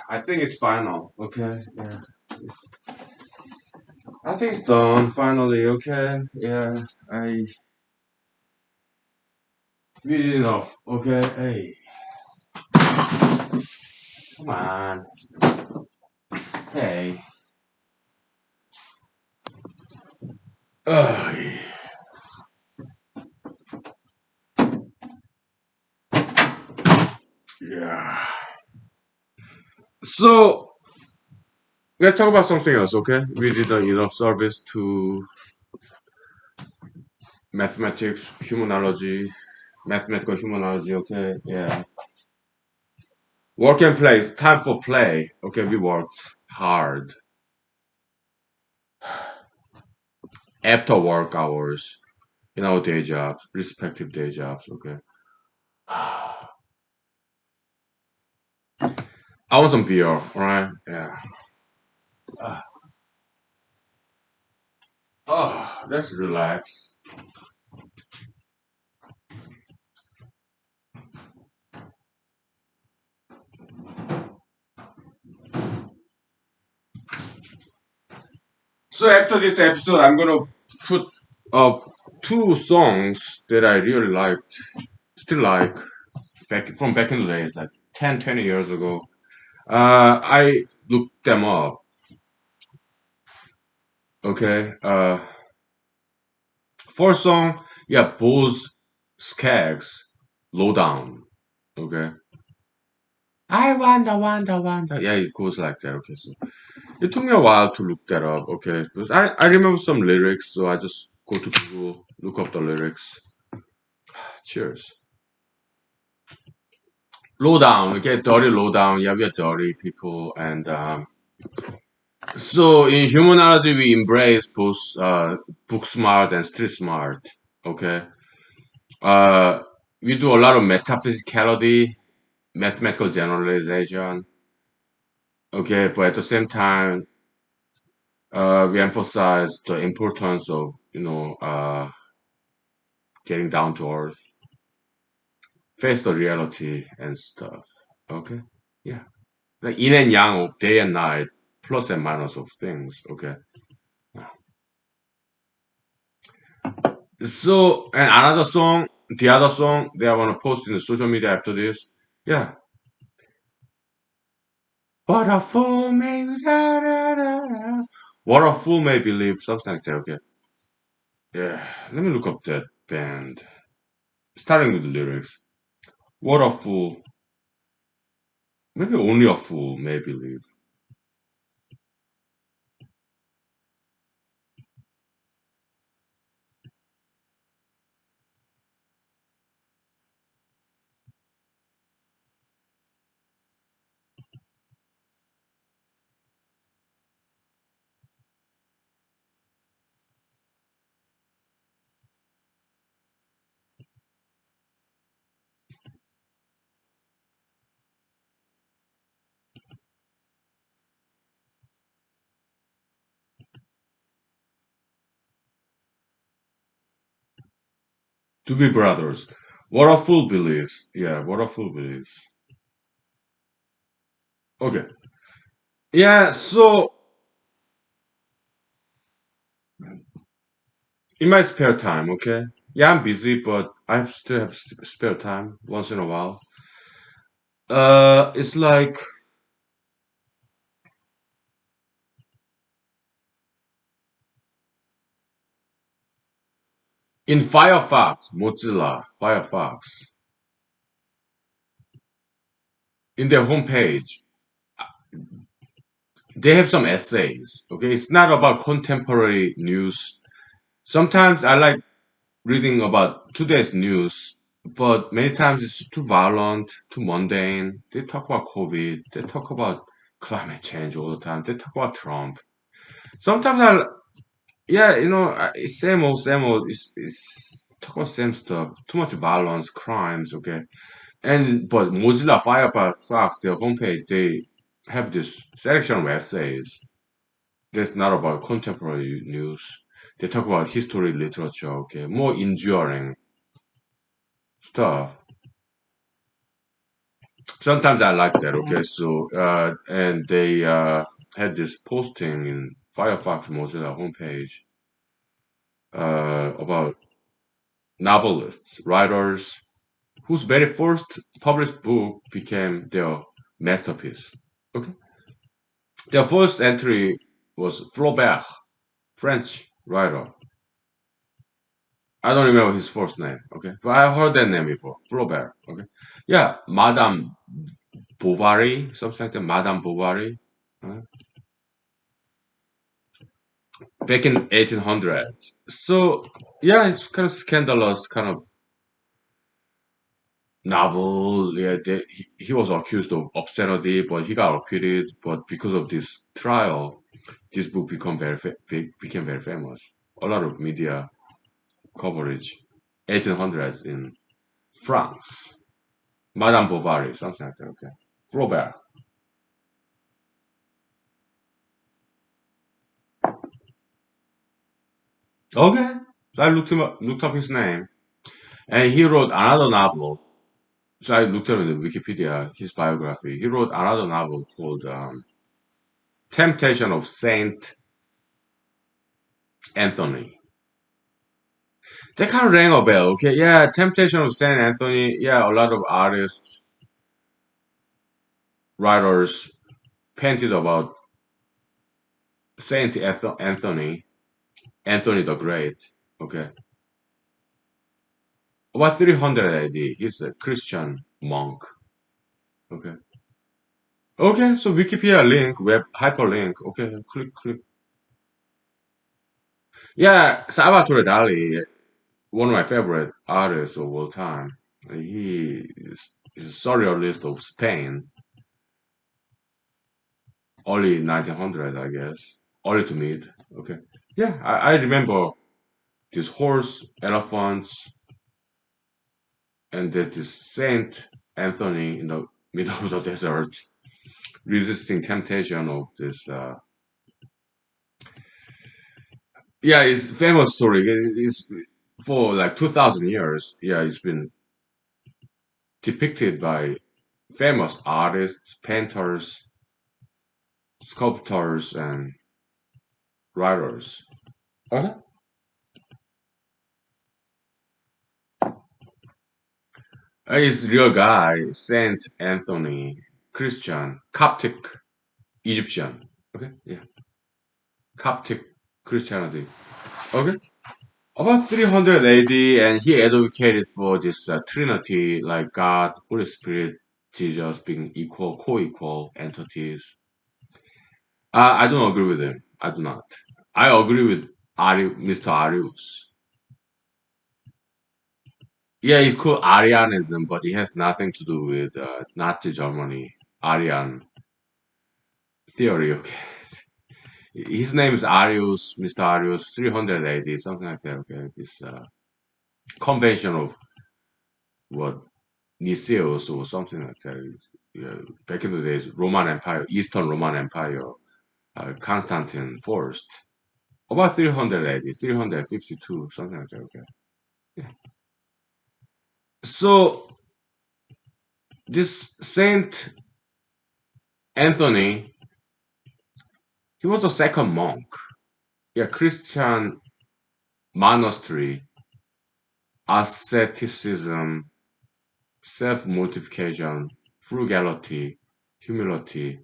I think it's final, okay? Yeah. I think it's done, finally, okay? Yeah. We did enough, okay? Hey, come on. Stay. Ugh. Yeah. So, let's talk about something else, okay? We did enough service to mathematics, humanology, mathematical humanology, okay? Yeah. Work and play. It's time for play. Okay, we worked hard after work hours in our day jobs, respective day jobs, okay? I want some beer, alright? Yeah. Oh, let's relax. So after this episode, I'm gonna put up two songs that I really liked, still like, back in the days, like 10, 20 years ago. I looked them up, okay? First song, yeah, Bose Skaggs, Low Down, okay? I wonder. Yeah, it goes like that, okay? So it took me a while to look that up, okay? Because I remember some lyrics, so I just go to Google, look up the lyrics. Cheers. Lowdown, okay, dirty lowdown. Yeah, we are dirty people, and so in humanology we embrace both book smart and street smart. Okay, uh, we do a lot of metaphysicality, mathematical generalization. Okay, but at the same time, we emphasize the importance of getting down to earth, face the reality and stuff. Okay, yeah. Like yin and yang of day and night, plus and minus of things. Okay. So and another song, the other song that I want to post in the social media after this. Yeah. What a fool may da, da, da, da. What a fool may believe, something like that. Okay. Yeah. Let me look up that band. Starting with the lyrics. What a fool. Maybe only a fool may believe. To be brothers. What a fool believes. Yeah, what a fool believes. Okay. Yeah, so in my spare time, okay? Yeah, I'm busy, but I still have spare time once in a while. It's like in Firefox, Mozilla, Firefox, in their homepage, they have some essays, okay? It's not about contemporary news. Sometimes I like reading about today's news, but many times it's too violent, too mundane. They talk about COVID, they talk about climate change all the time, they talk about Trump. Sometimes yeah, it's same old, same old. It's talk about same stuff. Too much violence, crimes, okay. But Mozilla Firefox, their homepage, they have this selection of essays. That's not about contemporary news. They talk about history, literature, okay, more enduring stuff. Sometimes I like that. Okay, so and they had this posting in Firefox Mozilla homepage about novelists, writers whose very first published book became their masterpiece. Okay, their first entry was Flaubert, French writer. I don't remember his first name. Okay, but I heard that name before, Flaubert. Okay, yeah, Madame Bovary, something like that. Madame Bovary. uh, Back in 1800s. So yeah, it's kind of scandalous kind of novel. Yeah, he was accused of obscenity, but he got acquitted. But because of this trial, this book became very famous. A lot of media coverage. 1800s in France. Madame Bovary, something like that. Okay, Flaubert. Okay, so I looked up his name, and he wrote another novel. So I looked up in the Wikipedia, his biography. He wrote another novel called Temptation of Saint Anthony. That kind of rang a bell, okay? Yeah, Temptation of Saint Anthony. Yeah, a lot of artists, writers painted about Anthony, Anthony the Great, okay? About 300 AD, he's a Christian monk, okay? Okay, so Wikipedia link, web hyperlink, okay, click. Yeah, Salvatore Dali, one of my favorite artists of all time. He's a surrealist of Spain, early 1900s, I guess, early to mid. Okay, yeah, I remember this horse, elephants, and that this Saint Anthony in the middle of the desert, resisting temptation of this. Yeah, it's famous story. It's for like 2,000 years. Yeah, it's been depicted by famous artists, painters, sculptors, and writers. Uh-huh. He's real guy, Saint Anthony, Christian, Coptic, Egyptian. Okay, yeah, Coptic Christianity. Okay, about 300 AD, and he advocated for this Trinity, like God, Holy Spirit, Jesus being equal, co-equal entities. I don't agree with him. I do not. I agree with Mr. Arius. Yeah, it's called Arianism, but it has nothing to do with Nazi Germany. Aryan theory. Okay, his name is Arius, Mr. Arius, 300 AD, something like that. Okay, this convention of what Niceus or something like that. Yeah, back in the days, Roman Empire, Eastern Roman Empire, Constantine first, about 300 AD, 352, something like that. Okay, yeah. So this Saint Anthony, he was the second monk. Yeah, Christian monastery, asceticism, self-mortification, frugality, humility,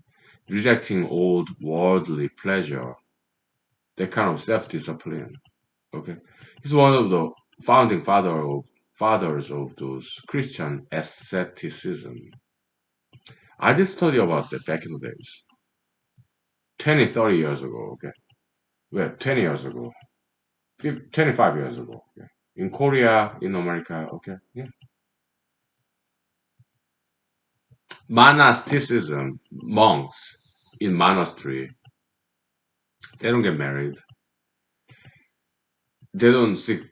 rejecting old worldly pleasure, that kind of self-discipline. Okay, he's one of the founding fathers of those Christian asceticism. I did study about that back in the days, 20, 30 years ago. Okay, well, 20 years ago, 25 years ago. Yeah. In Korea, in America. Okay, yeah. Monasticism, monks in monastery, they don't get married. They don't seek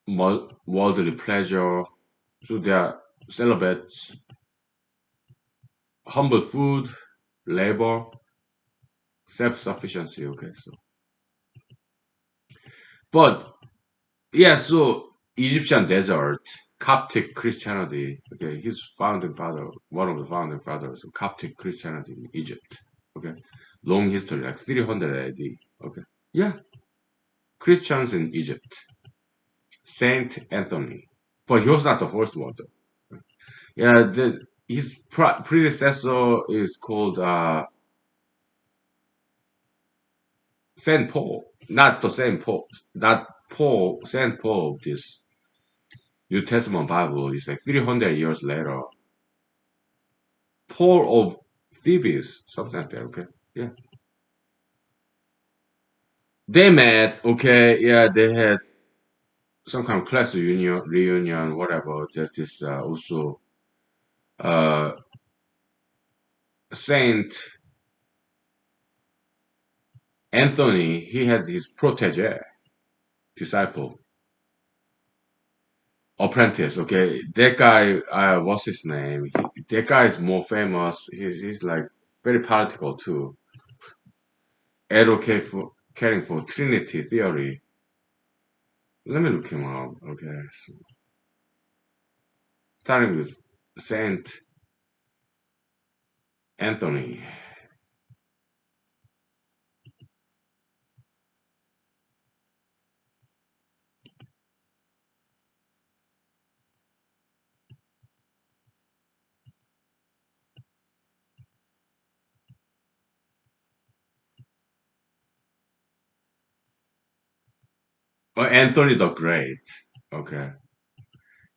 worldly pleasure. So they are celibates, humble food, labor, self-sufficiency. Okay, so but yeah, so Egyptian desert, Coptic Christianity. Okay, he's founding father, one of the founding fathers of Coptic Christianity in Egypt. Okay, long history, like 300 AD. Okay, yeah, Christians in Egypt. Saint Anthony, but he was not the first one though. Yeah, his predecessor is called Saint Paul, not the Saint Paul, not Paul, Saint Paul of this New Testament Bible is like 300 years later. Paul of Thebes, something like that, okay? Yeah. They met, okay, yeah, they had some kind of class reunion, whatever. There's this also uh, Saint Anthony, he had his protege, disciple, apprentice, okay? That guy, what's his name? That guy is more famous. He's like very political too. Advocating for Trinity theory. Let me look him up. Okay, so starting with Saint Anthony. Oh, Anthony the Great. Okay,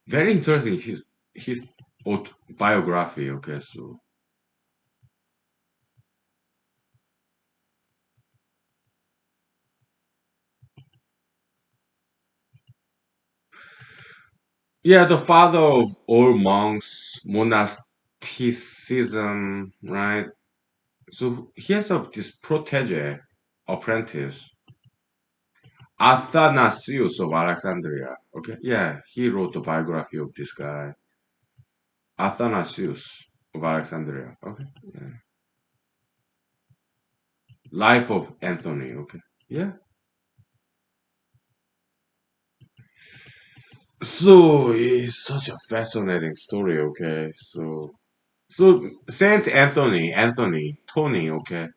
very interesting. His autobiography. Okay, so yeah, the father of all monks, monasticism, right? So he has this protege, apprentice, Athanasius of Alexandria. Okay, yeah, he wrote the biography of this guy, Athanasius of Alexandria. Okay, yeah. Life of Anthony. Okay, yeah. So it's such a fascinating story. Okay, so Saint Anthony, Tony. Okay,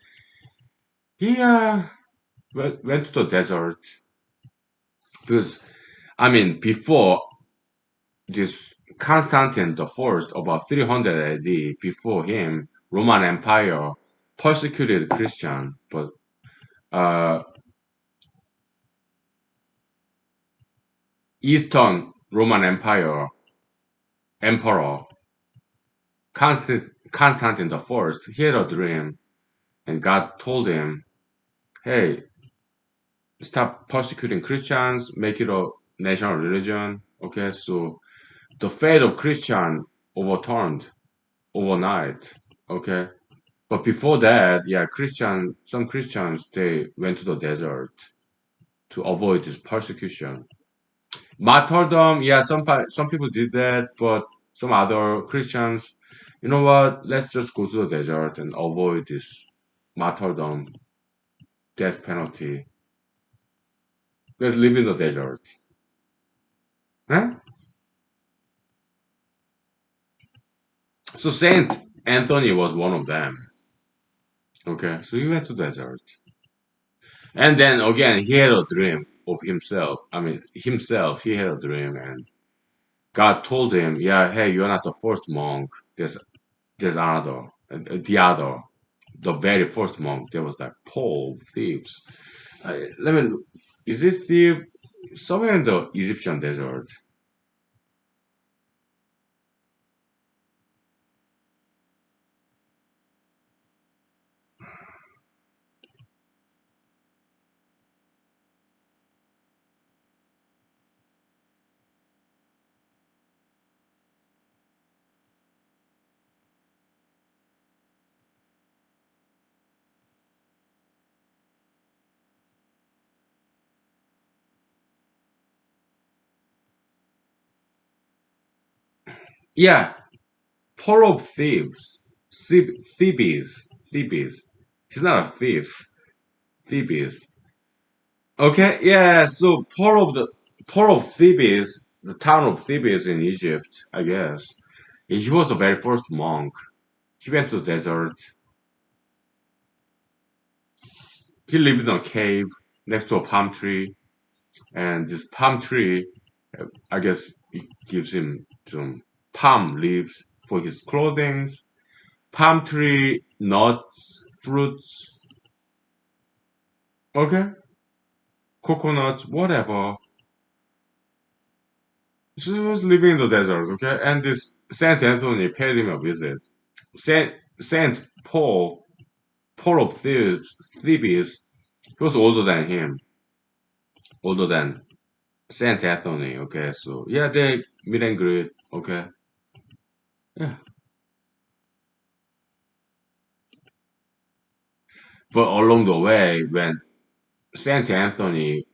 he went to the desert because I mean before this Constantine the First, about 300 AD, before him, Roman Empire persecuted Christian, but uh, Eastern Roman Empire emperor Constantine the First, he had a dream, and God told him, "Hey, stop persecuting Christians, make it a national religion." Okay, so the fate of Christian overturned overnight. Okay, but before that, yeah, some Christians, they went to the desert to avoid this persecution. Martyrdom, yeah, some people did that, but some other Christians, you know what? Let's just go to the desert and avoid this martyrdom, death penalty. Let's live in the desert. Huh? So Saint Anthony was one of them. Okay, so he went to the desert. And then again, he had a dream of himself. I mean, himself, he had a dream, and God told him, "Yeah, hey, you're not the first monk. There's another, the other, the very first monk. There was like Paul thieves. Let me. Is this thief somewhere in the Egyptian desert? Yeah, Paul of thieves, Thebes. He's not a thief. Thebes. Okay, yeah. So Paul of Thebes. the town of Thebes in Egypt, I guess. He was the very first monk. He went to the desert. He lived in a cave next to a palm tree, and this palm tree, I guess, it gives him some palm leaves for his clothing, palm tree nuts, fruits, okay, coconuts, whatever. So he was living in the desert, okay, and this Saint Anthony paid him a visit. Saint Paul, Paul of Thebes, he was older than him, older than Saint Anthony. Okay, so yeah, they meet and greet. Okay, yeah, but along the way, when Saint Anthony,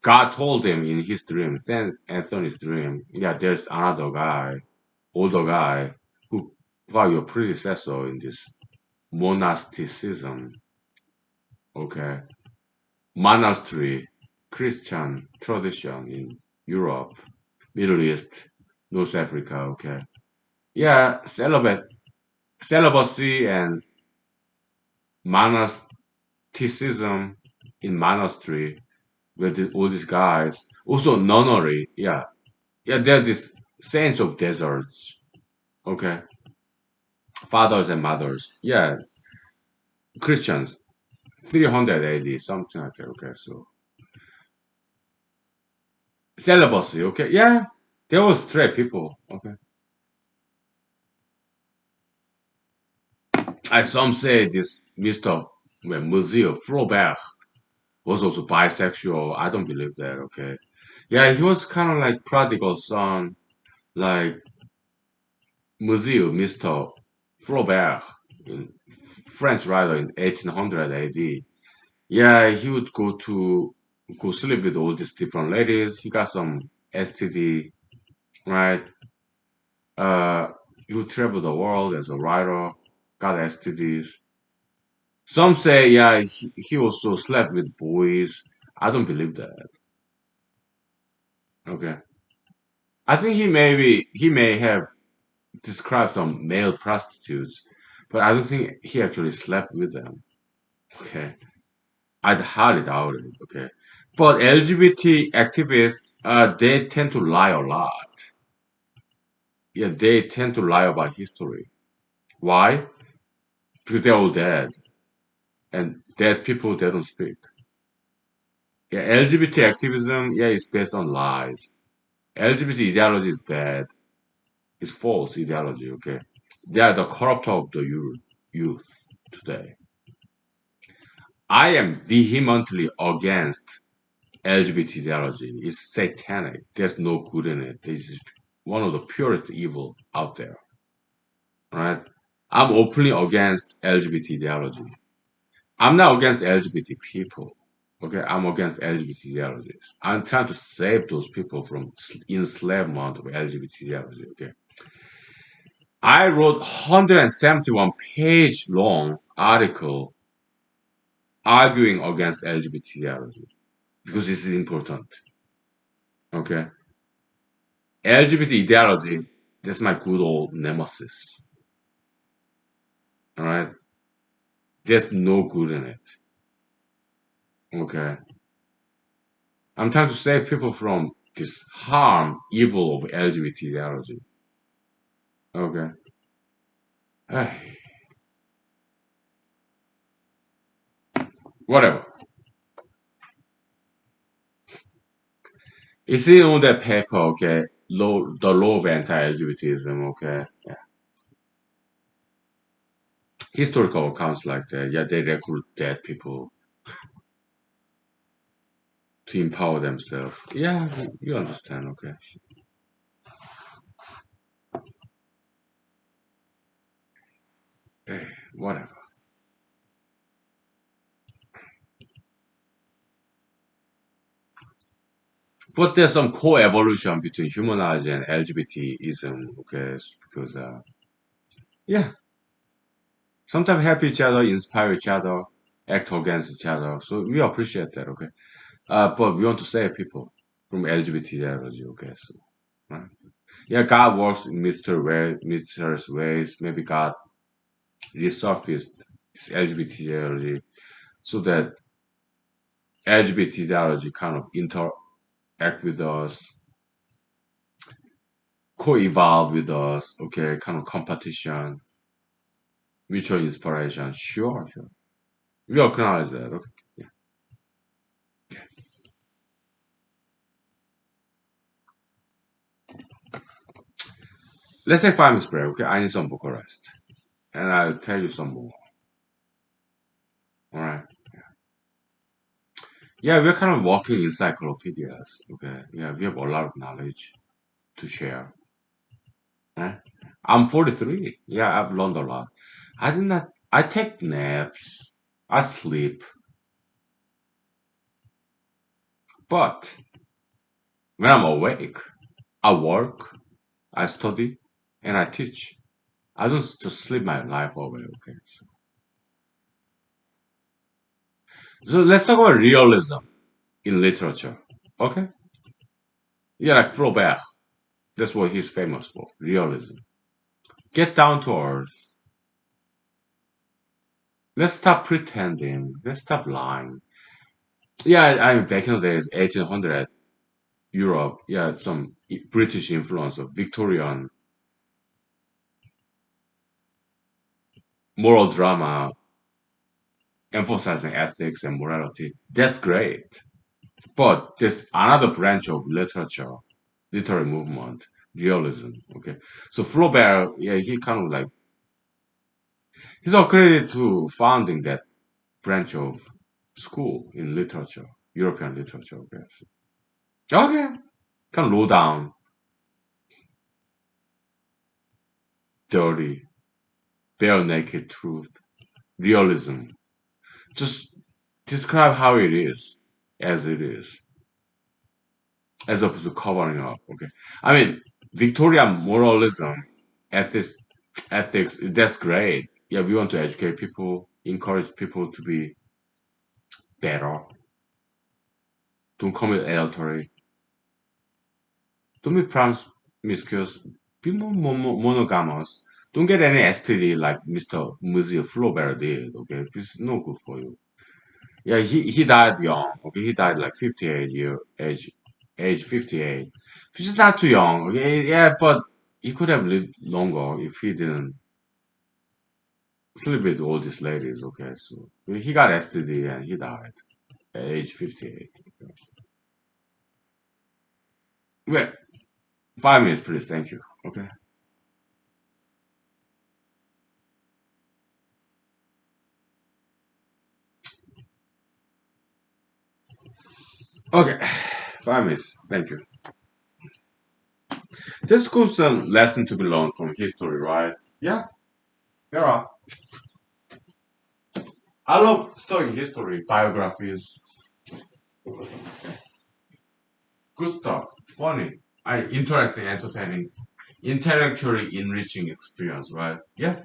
God told him in his dream, Saint Anthony's dream, yeah, there's another guy, older guy, who was your predecessor in this monasticism. Okay, monastery, Christian tradition in Europe, Middle East, North Africa. Okay, yeah, celibacy and monasticism in monastery with all these guys. Also nunnery. Yeah, yeah. There's this sense of deserts. Okay, fathers and mothers. Yeah, Christians. 300 AD, something like that. Okay, so celibacy. Okay, yeah, there was straight people. Okay, I some say this Mister Monsieur Flaubert was also bisexual. I don't believe that. Okay, yeah, he was kind of like prodigal son, like Monsieur Mister Flaubert, French writer in 1800 AD. Yeah, he would go sleep with all these different ladies. He got some STD, right? Uh, he would travel the world as a writer, got STDs. Some say, yeah, he also slept with boys. I don't believe that. Okay, I think he may have described some male prostitutes, but I don't think he actually slept with them. Okay, I'd highly doubt it. Okay, but LGBT activists, they tend to lie a lot. Yeah, they tend to lie about history. Why? Because they're all dead, and dead people they don't speak. Yeah, LGBT activism, yeah, is based on lies. LGBT ideology is bad. It's false ideology. Okay, they are the corrupt of the youth today. I am vehemently against LGBT ideology. It's satanic. There's no good in it. This is one of the purest evil out there. Right? I'm openly against LGBT ideology. I'm not against LGBT people. Okay, I'm against LGBT ideologies. I'm trying to save those people from enslavement of LGBT ideology. Okay, I wrote 171 page long article arguing against LGBT ideology because this is important. Okay, LGBT ideology, that's my good old nemesis. All right, there's no good in it. Okay, I'm trying to save people from this harm, evil of LGBT ideology. Okay, whatever. You see on that paper, okay, the law of anti-LGBTism, okay, yeah. Historical accounts like that, yeah, they recruit dead people to empower themselves. Yeah, you understand, okay. Whatever. But there's some co-evolution between humanology and LGBTism, okay, because, yeah, sometimes help each other, inspire each other, act against each other. So we appreciate that, okay. But we want to save people. from LGBT theology. Okay, so right? Yeah, God works in mysterious ways. Maybe God resurfaced this LGBT theology so that LGBT theology kind of interact with us, co-evolve with us. Okay, kind of competition, mutual inspiration. Sure, sure. We acknowledge that. Okay. Yeah. Let's take 5 minutes break. Okay, I need some vocal rest, and I'll tell you some more. All right. Yeah, we're kind of walking encyclopedias. Okay. Yeah, we have a lot of knowledge to share. Eh? I'm 43. Yeah, I've learned a lot. I did not. I take naps. I sleep. But when I'm awake, I work, I study, and I teach. I don't just sleep my life away. Okay. So let's talk about realism in literature. Okay. Yeah, like Flaubert. That's what he's famous for. Realism. Get down to earth. Let's stop pretending. Let's stop lying. Yeah, I mean, back in the days, 1800 Europe, yeah, some British influence of Victorian moral drama emphasizing ethics and morality. That's great. But there's another branch of literature, literary movement, realism. Okay. So Flaubert, yeah, he kind of like, he's all credited to founding that branch of school in literature, European literature. Okay. Okay. Kind of low down, dirty, bare naked truth, realism. Just describe how it is, as it is, as opposed to covering up. Okay. I mean, Victorian moralism, ethics, ethics, that's great. Yeah, we want to educate people, encourage people to be better, don't commit adultery, don't be promiscuous, be more monogamous, don't get any STD like Mr. Monsieur Flaubert did. Okay, it's no good for you. Yeah, he died young. Okay, he died like 58 age 58, which is not too young. Okay, yeah, but he could have lived longer if he didn't sleep with all these ladies. Okay, so he got STD and he died at age 58. Okay. Wait, 5 minutes, please. Thank you. Okay. Okay. 5 minutes. Thank you. There's cool some lesson to be learned from history, right? Yeah, there are. I love studying history, biographies, good stuff, funny, interesting, entertaining, intellectually enriching experience, right? Yeah.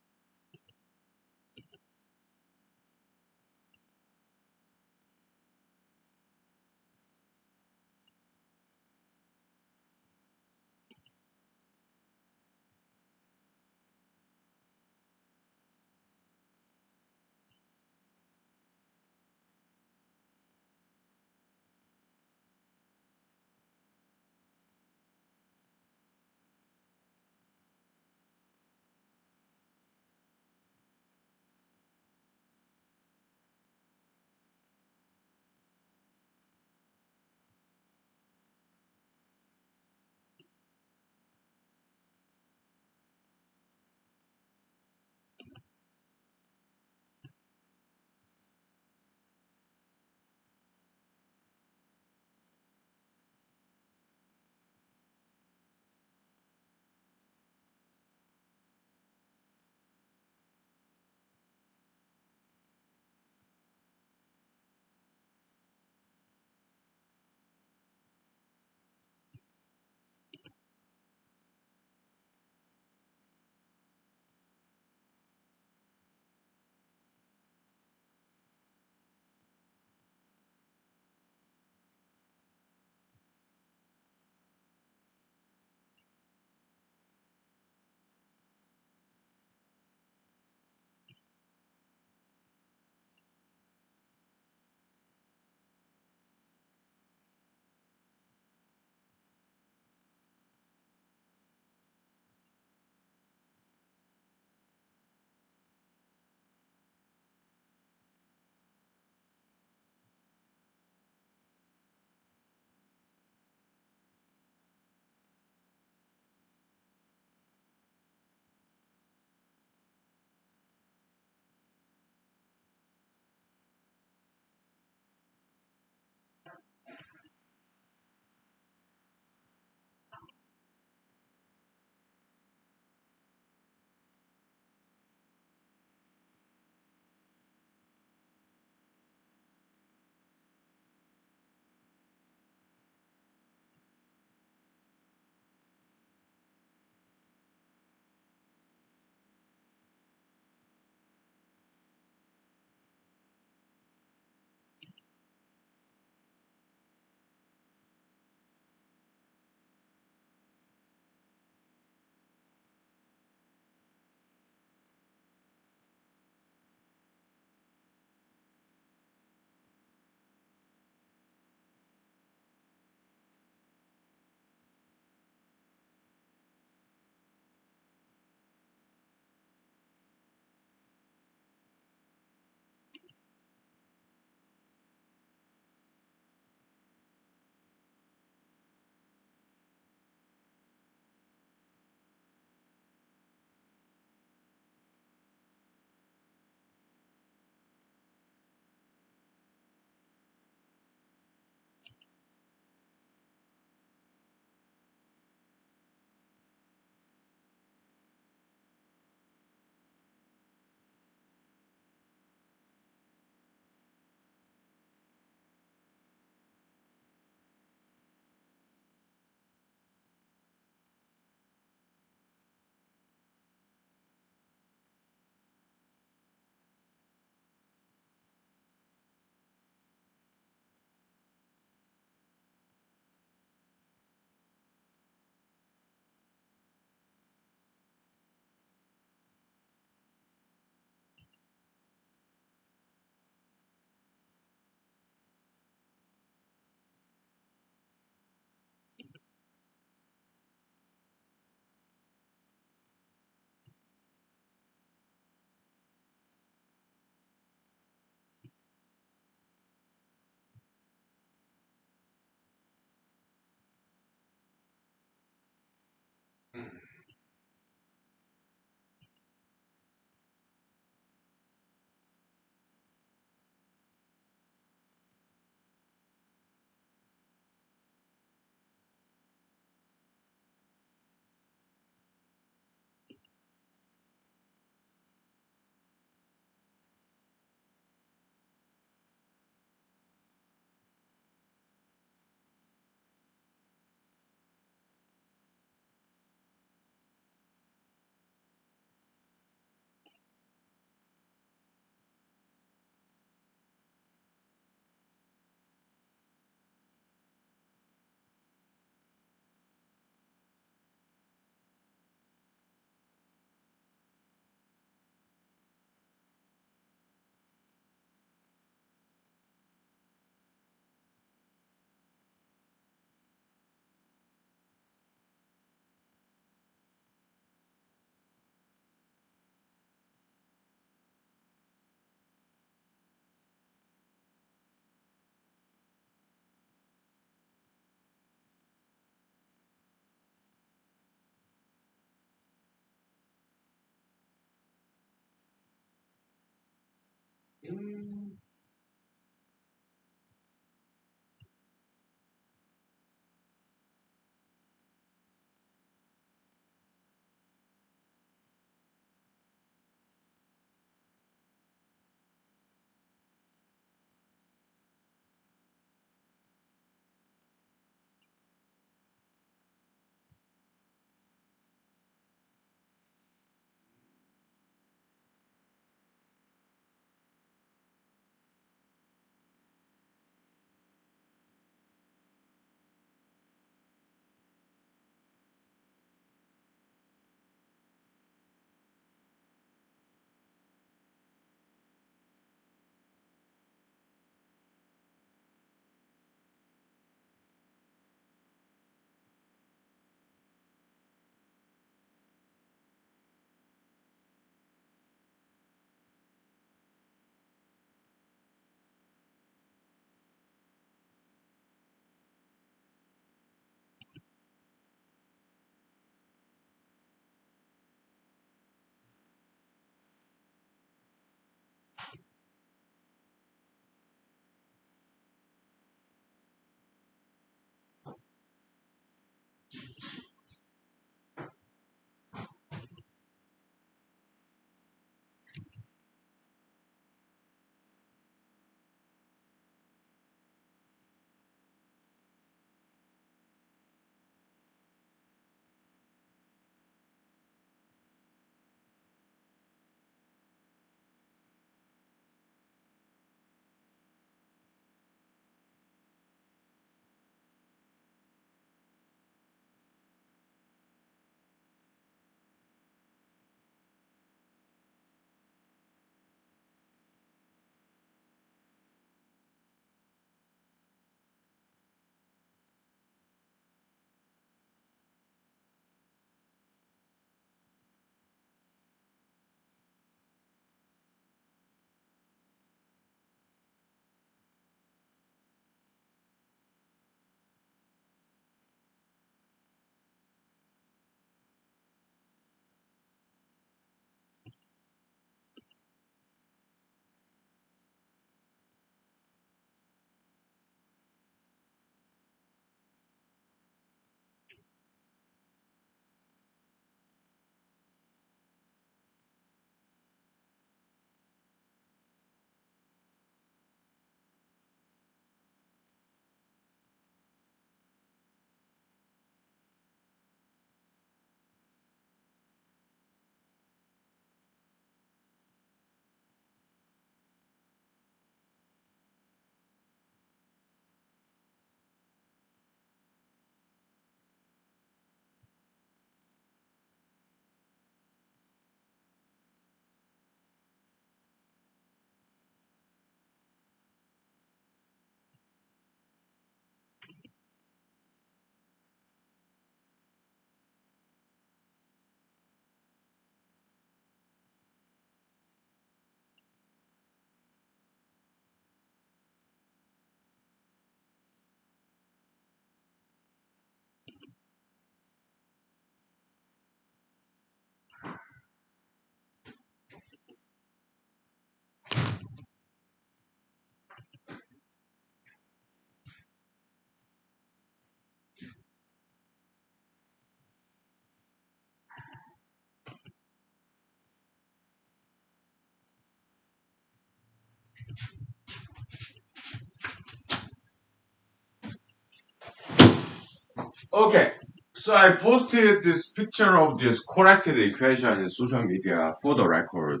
Okay, so I posted this picture of this corrected equation in social media for the record.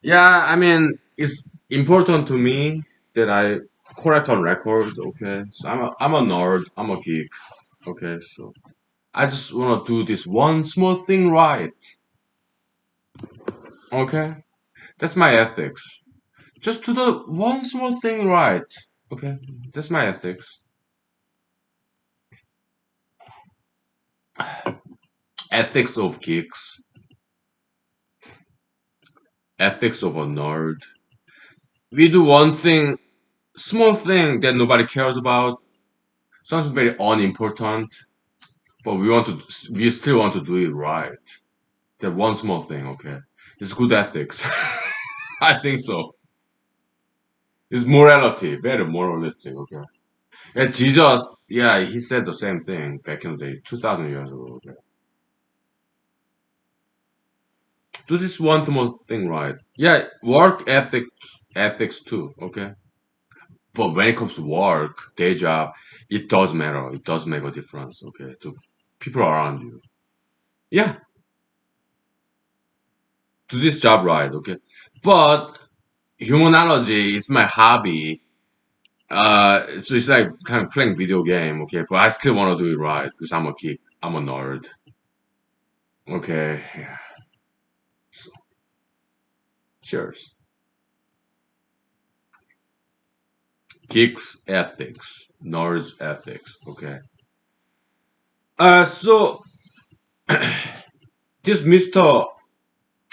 Yeah, I mean, it's important to me that I correct on record, okay? So I'm a nerd, I'm a geek, okay? So I just want to do this one small thing right, okay? That's my ethics. Just do the one small thing right, okay? That's my ethics. Ethics of geeks, ethics of a nerd. We do one thing, small thing that nobody cares about, something very unimportant, but we still want to do it right. That one small thing, okay? It's good ethics. I think so. It's morality, very moralistic. Okay. And Jesus, yeah, he said the same thing back in the day, 2,000 years ago. Okay. Do this one more thing right. Yeah, work ethics too. Okay. But when it comes to work, day job, it does matter. It does make a difference. Okay, to people around you. Yeah, do this job right. Okay, but humanology is my hobby. So it's like kind of playing video game. Okay, but I still want to do it right because I'm a geek. I'm a nerd. Okay, yeah. So, cheers. Geeks ethics, nerds ethics. Okay. So this Mr.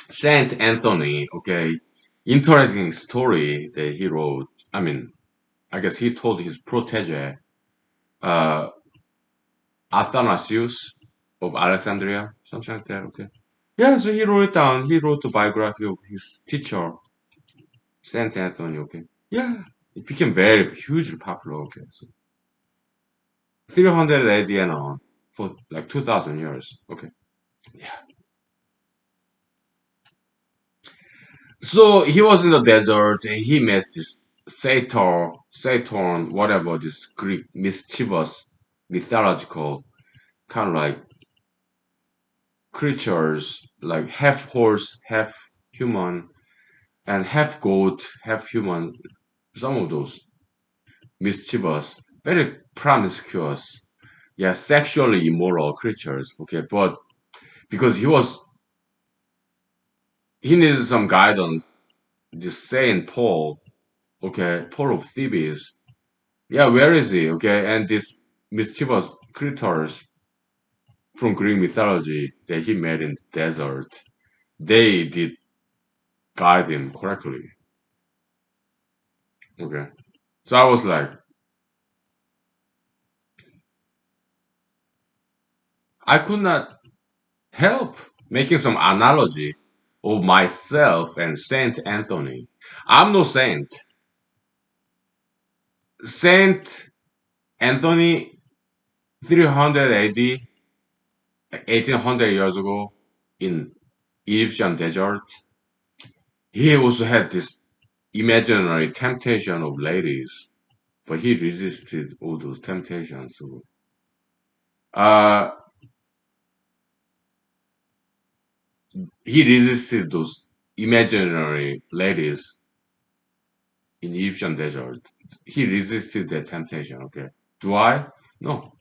Saint Anthony, okay, interesting story that he wrote. I mean, I guess he told his protege, uh, Athanasius of Alexandria, something like that. Okay, yeah. So he wrote it down. He wrote the biography of his teacher, Saint Anthony. Okay, yeah. It became very hugely popular. Okay, so 300 AD and on for like 2,000 years. Okay, yeah. So he was in the desert and he met this Saturn, whatever, this Greek mischievous, mythological, kind of like creatures, like half horse, half human, and half goat, half human. Some of those mischievous, very promiscuous, yeah, sexually immoral creatures. Okay, but because he needed some guidance, this Saint Paul, okay, Paul of Thebes. Yeah, where is he? Okay, and these mischievous creatures from Greek mythology that he met in the desert, they did guide him correctly. Okay, so I was like, I could not help making some analogy of myself and Saint Anthony. I'm no saint. Saint Anthony, 300 AD, 1800 years ago, in Egyptian desert, he also had this imaginary temptation of ladies, but he resisted all those temptations. So, uh, he resisted those imaginary ladies in Egyptian desert. He resisted that temptation. Okay, do I? No,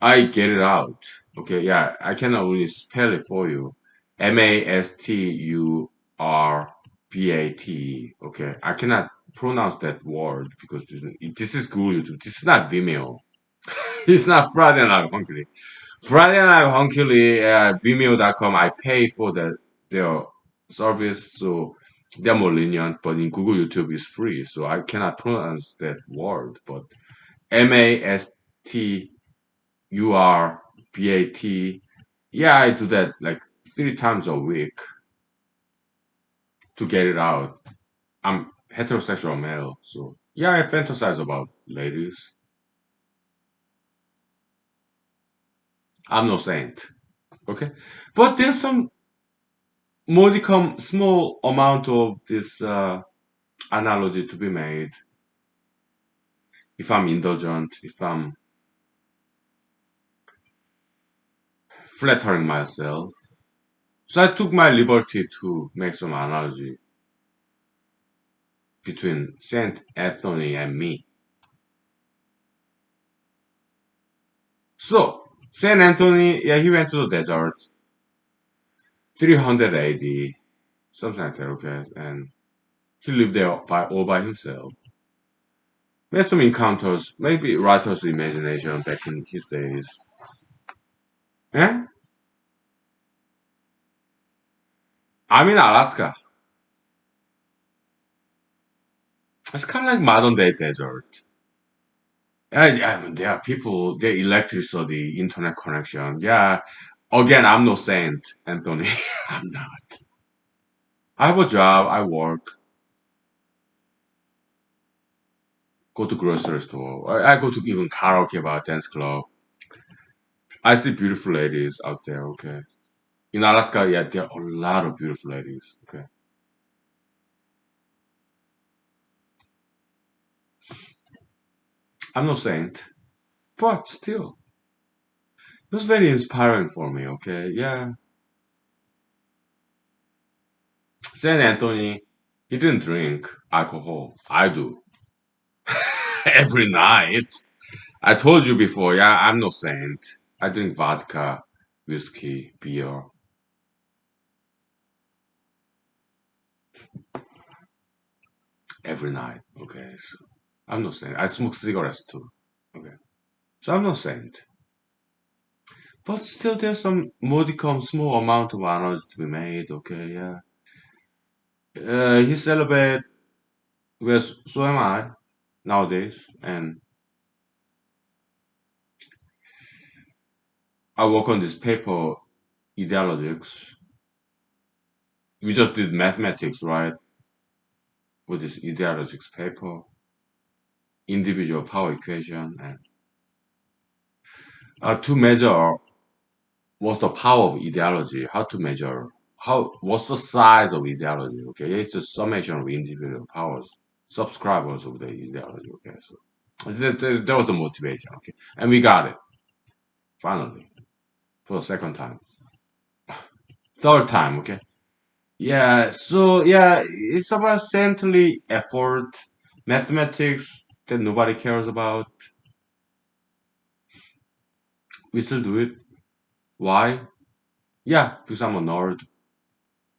I get it out. Okay, yeah, I cannot really spell it for you. Masturbate. Okay, I cannot pronounce that word because this is Google YouTube. This is not Vimeo. It's not Friday Night Hunky. Friday Night Hunky at Vimeo.com. I pay for their service, so they're more lenient. But in Google YouTube, it's free, so I cannot pronounce that word. But Masturbate. Yeah, I do that like 3 times a week to get it out. I'm heterosexual male, so yeah, I fantasize about ladies. I'm no saint, okay? But there's some modicum, small amount of this analogy to be made. If I'm indulgent, if I'm flattering myself. So I took my liberty to make some analogy between Saint Anthony and me. So, Saint Anthony, yeah, he went to the desert, 300 AD, something like that, okay? And he lived there all by himself. We had some encounters, maybe writer's imagination back in his days. Eh? I'm in Alaska. It's kind of like modern day desert. I mean, there are people, their electricity, internet connection. Yeah. Again, I'm no saint, Anthony. I'm not. I have a job. I work. go to grocery store. I go to even karaoke bar, dance club. I see beautiful ladies out there. Okay, in Alaska, yeah, there are a lot of beautiful ladies. Okay, I'm no saint, but still, it was very inspiring for me. Okay, yeah, Saint Anthony, he didn't drink alcohol. I do every night. I told you before. Yeah, I'm no saint. I drink vodka, whiskey, beer every night. Okay, so I'm no saint. I smoke cigarettes too. Okay, so I'm no saint. But still, there's some modicum, small amount of knowledge to be made. Okay, yeah. He celebrate. Well, so am I nowadays, and I work on this paper, ideologics. We just did mathematics, right? With this ideologics paper, individual power equation, and to measure what's the power of ideology, how to measure what's the size of ideology. Okay, it's the summation of individual powers, subscribers of the ideology. Okay, so that was the motivation. Okay, and we got it finally for the second time, third time. Okay, yeah. So yeah, it's about centrally effort, mathematics that nobody cares about. We still do it. Why? Yeah, because I'm a nerd.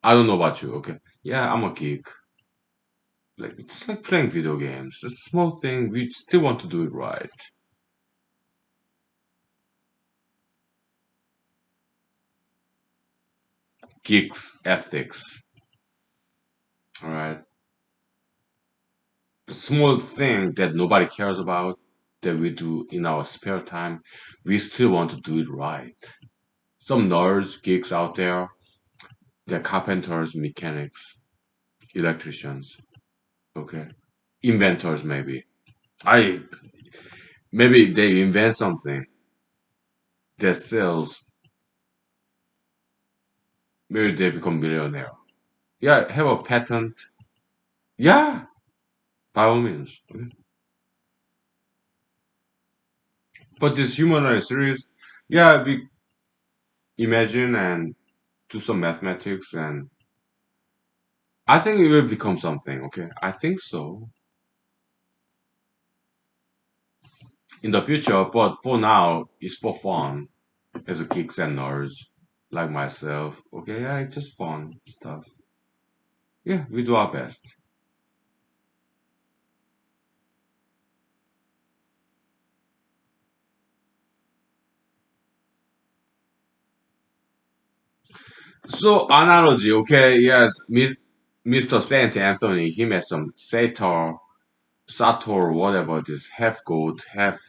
I don't know about you. Okay, yeah, I'm a geek. Like it's like playing video games. A small thing, we still want to do it right. Geeks ethics. Alright. The small thing that nobody cares about that we do in our spare time, we still want to do it right. Some nerds, geeks out there, they're carpenters, mechanics, electricians, okay? Inventors maybe. I maybe they invent something that sells, maybe they become millionaire. Yeah, have a patent. Yeah, by all means. Okay? But this humanoid series, yeah, we imagine and do some mathematics, and I think it will become something. Okay, I think so in the future. But for now, it's for fun as a geeks and nerds like myself. Okay, yeah, it's just fun stuff. Yeah, we do our best. So analogy, okay, yes, Mr. Saint Anthony, he made some sator, whatever this half goat, half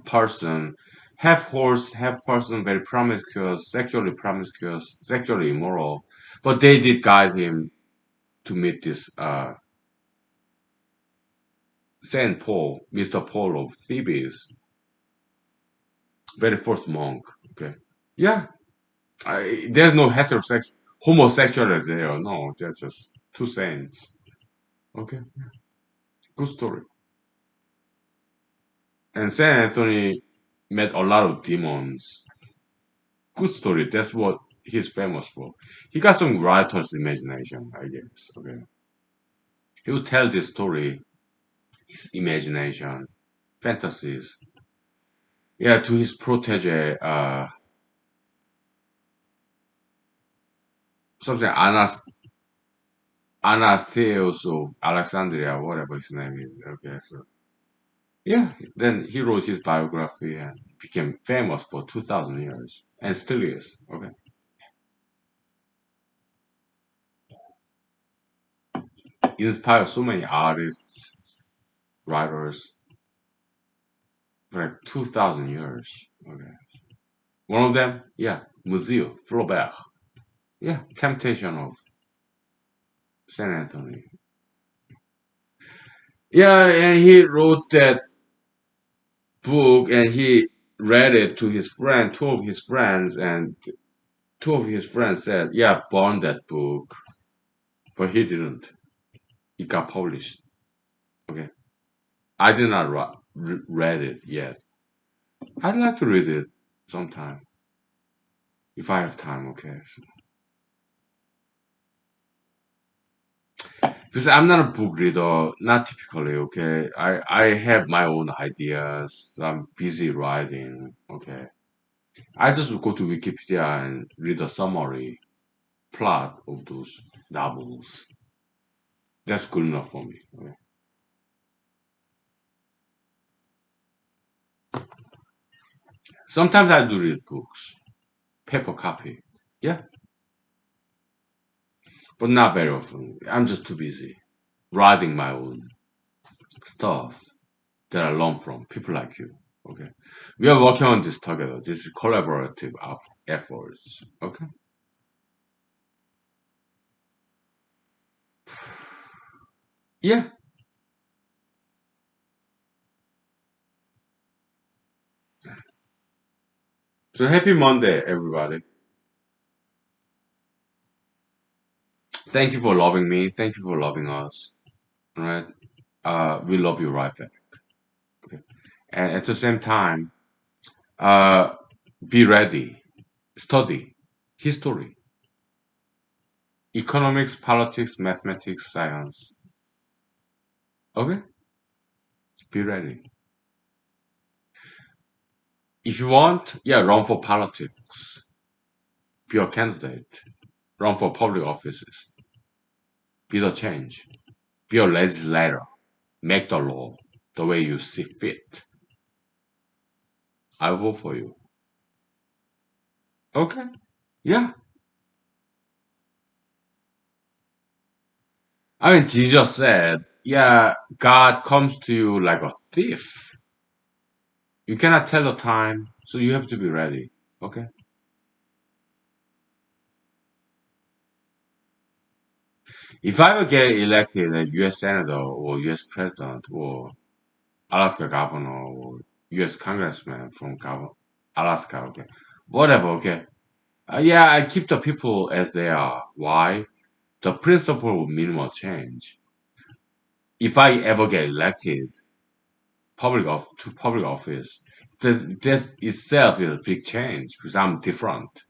person, half horse, half person, very promiscuous, sexually immoral. But they did guide him to meet this Saint Paul, Mr. Paul of Thebes, very first monk. Okay, yeah, there's no homosexuality there. No, they're just two saints. Okay, good story. And Saint Anthony met a lot of demons. Good story. That's what he's famous for. He got some writer's imagination, I guess. Okay, he would tell this story, his imagination, fantasies. Yeah, to his protege, something Anastaeus of Alexandria, whatever his name is. Okay, so yeah, then he wrote his biography and became famous for 2,000 years and still is. Okay, inspired so many artists, writers for like 2,000 years. Okay, one of them, yeah, Musil Flaubert. Yeah, Temptation of Saint Anthony. Yeah, and he wrote that book and he read it to his friend, two of his friends, and two of his friends said, "Yeah, burn that book," but he didn't. It got published. Okay, I did not read it yet. I'd like to read it sometime if I have time. Okay, because I'm not a book reader, not typically. Okay, I have my own ideas. I'm busy writing. Okay, I just go to Wikipedia and read a summary plot of those novels. That's good enough for me. Okay? Sometimes I do read books, paper copy. Yeah, but not very often. I'm just too busy writing my own stuff that I learn from people like you. Okay, we are working on this together. This is collaborative efforts. Okay, yeah. So happy Monday, everybody. Thank you for loving me. Thank you for loving us. All right. We love you right back. Okay. And at the same time, uh, be ready. Study history, economics, politics, mathematics, science. Okay. Be ready. If you want, yeah, run for politics. Be a candidate. Run for public offices. Be the change. Be a legislator. Make the law the way you see fit. I vote for you. Okay. Yeah. I mean, Jesus said, yeah, God comes to you like a thief. You cannot tell the time, so you have to be ready. Okay. If I ever get elected as U.S. Senator or U.S. President or Alaska Governor or U.S. Congressman from Alaska, okay, whatever, okay. Yeah, I keep the people as they are. Why? The principle of minimal change. If I ever get elected to public office, this itself is a big change because I'm different.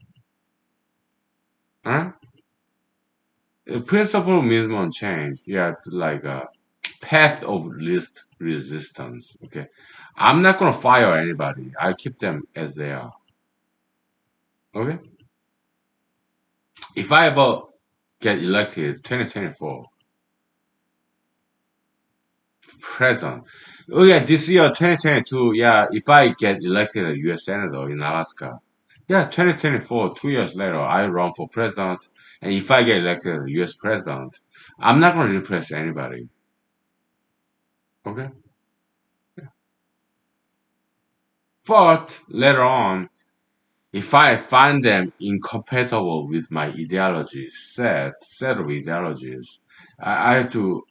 Huh? The principle of minimum change, yeah, like a path of least resistance. Okay, I'm not gonna fire anybody. I keep them as they are. Okay, if I ever get elected 2024 president, oh yeah, this year 2022, yeah, if I get elected as U.S. senator in Alaska, yeah, 2024, 2 years later, I run for president, and if I get elected as U.S. president, I'm not gonna replace anybody. Okay, but later on, if I find them incompatible with my ideology set of ideologies, I have to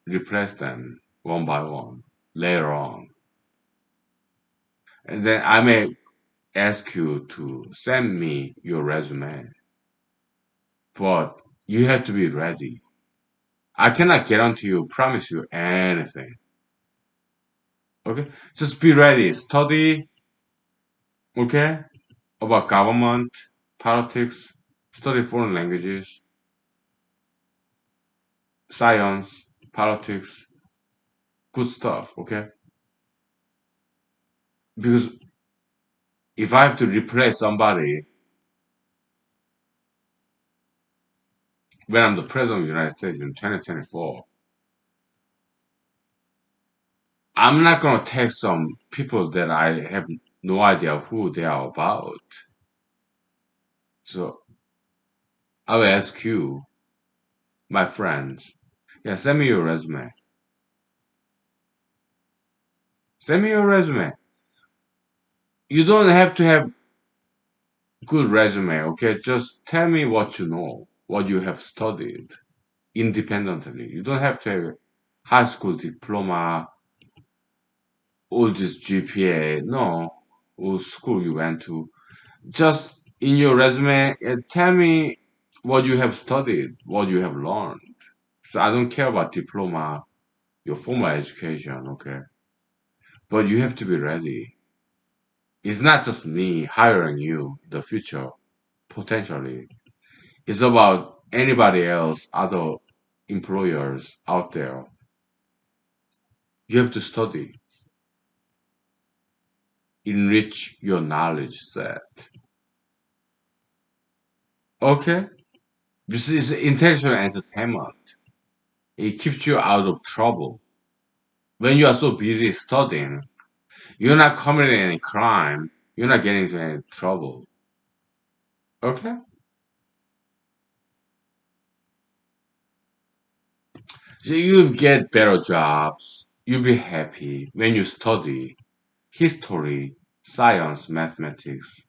replace them one by one later on. And then I may ask you to send me your resume, but you have to be ready. I cannot guarantee you, promise you anything. Okay? Just be ready. Study, okay, about government, politics, study foreign languages, science, politics, good stuff, okay? Because if I have to replace somebody when I'm the president of the United States in 2024, I'm not going to take some people that I have no idea who they are about. So I will ask you, my friends, yeah, send me your resume. Send me your resume. You don't have to have good resume, okay? Just tell me what you know, what you have studied independently. You don't have to have high school diploma, all this GPA. No, what school you went to. Just in your resume, tell me what you have studied, what you have learned. So I don't care about diploma, your formal education, okay? But you have to be ready. It's not just me hiring you in the future, potentially. It's about anybody else, other employers out there. You have to study, enrich your knowledge set. Okay? This is intentional entertainment. It keeps you out of trouble. When you are so busy studying, you're not committing any crime. You're not getting into any trouble. Okay? So you get better jobs. You'll be happy when you study history, science, mathematics,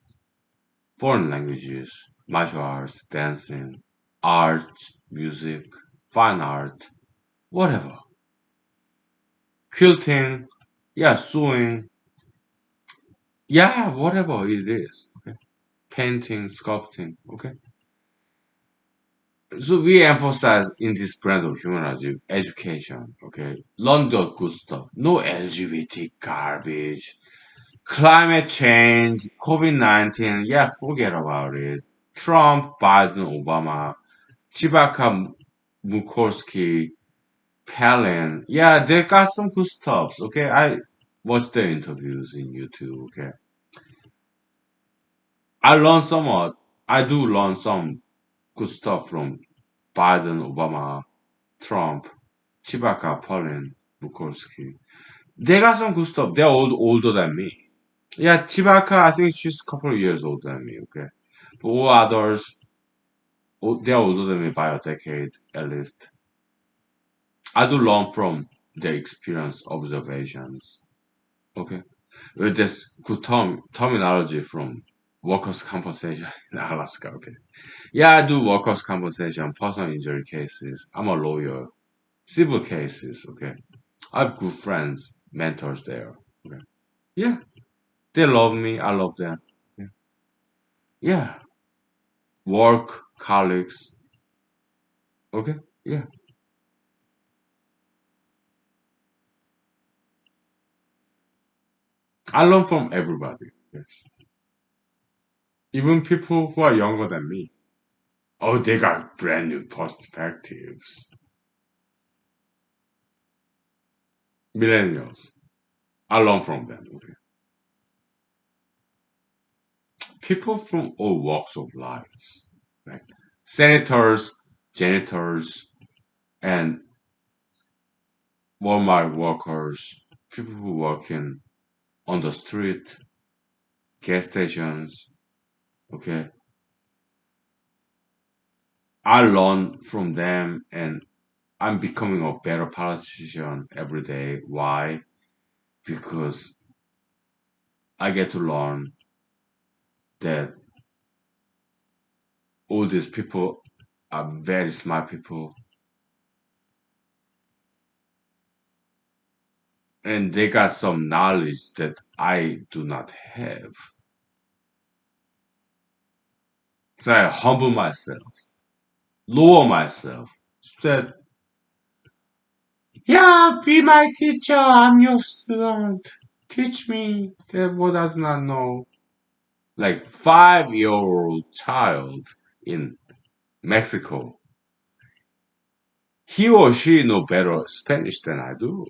foreign languages, martial arts, dancing, art, music, fine art, whatever. Quilting, yeah, sewing, yeah, whatever it is. Okay. Painting, sculpting, okay. So we emphasize in this brand of humanology education, okay? Learn the good stuff. No LGBT garbage. Climate change, COVID-19, yeah, forget about it. Trump, Biden, Obama, Chibaka, Mukorski, Palin, yeah, they got some good stuff, okay? I watched their interviews in YouTube, okay? I learned somewhat. I do learn some good stuff from Biden, Obama, Trump, Chibaka, Palin, Mukorski. They got some good stuff. They're older than me. Yeah, Chibaka, I think she's a couple of years older than me, okay? But all others, they're older than me by a decade at least. I do learn from their experience, observations, okay? With this good terminology from workers' compensation in Alaska, okay? Yeah, I do workers' compensation, personal injury cases. I'm a lawyer. Civil cases, okay? I have good friends, mentors there, okay? Yeah, they love me. I love them. Yeah. Yeah. Work, colleagues. Okay. Yeah. I learn from everybody. Yes. Even people who are younger than me. Oh, they got brand new perspectives. Millennials. I learn from them. Okay. People from all walks of life. Like senators, janitors, and Walmart workers, people who work in on the street, gas stations. Okay. I learn from them and I'm becoming a better politician every day. Why? Because I get to learn that all these people are very smart people and they got some knowledge that I do not have. So I humble myself, lower myself, so that, yeah, be my teacher, I'm your student. Teach me that what I do not know. Like 5-year-old child in Mexico, he or she know better Spanish than I do.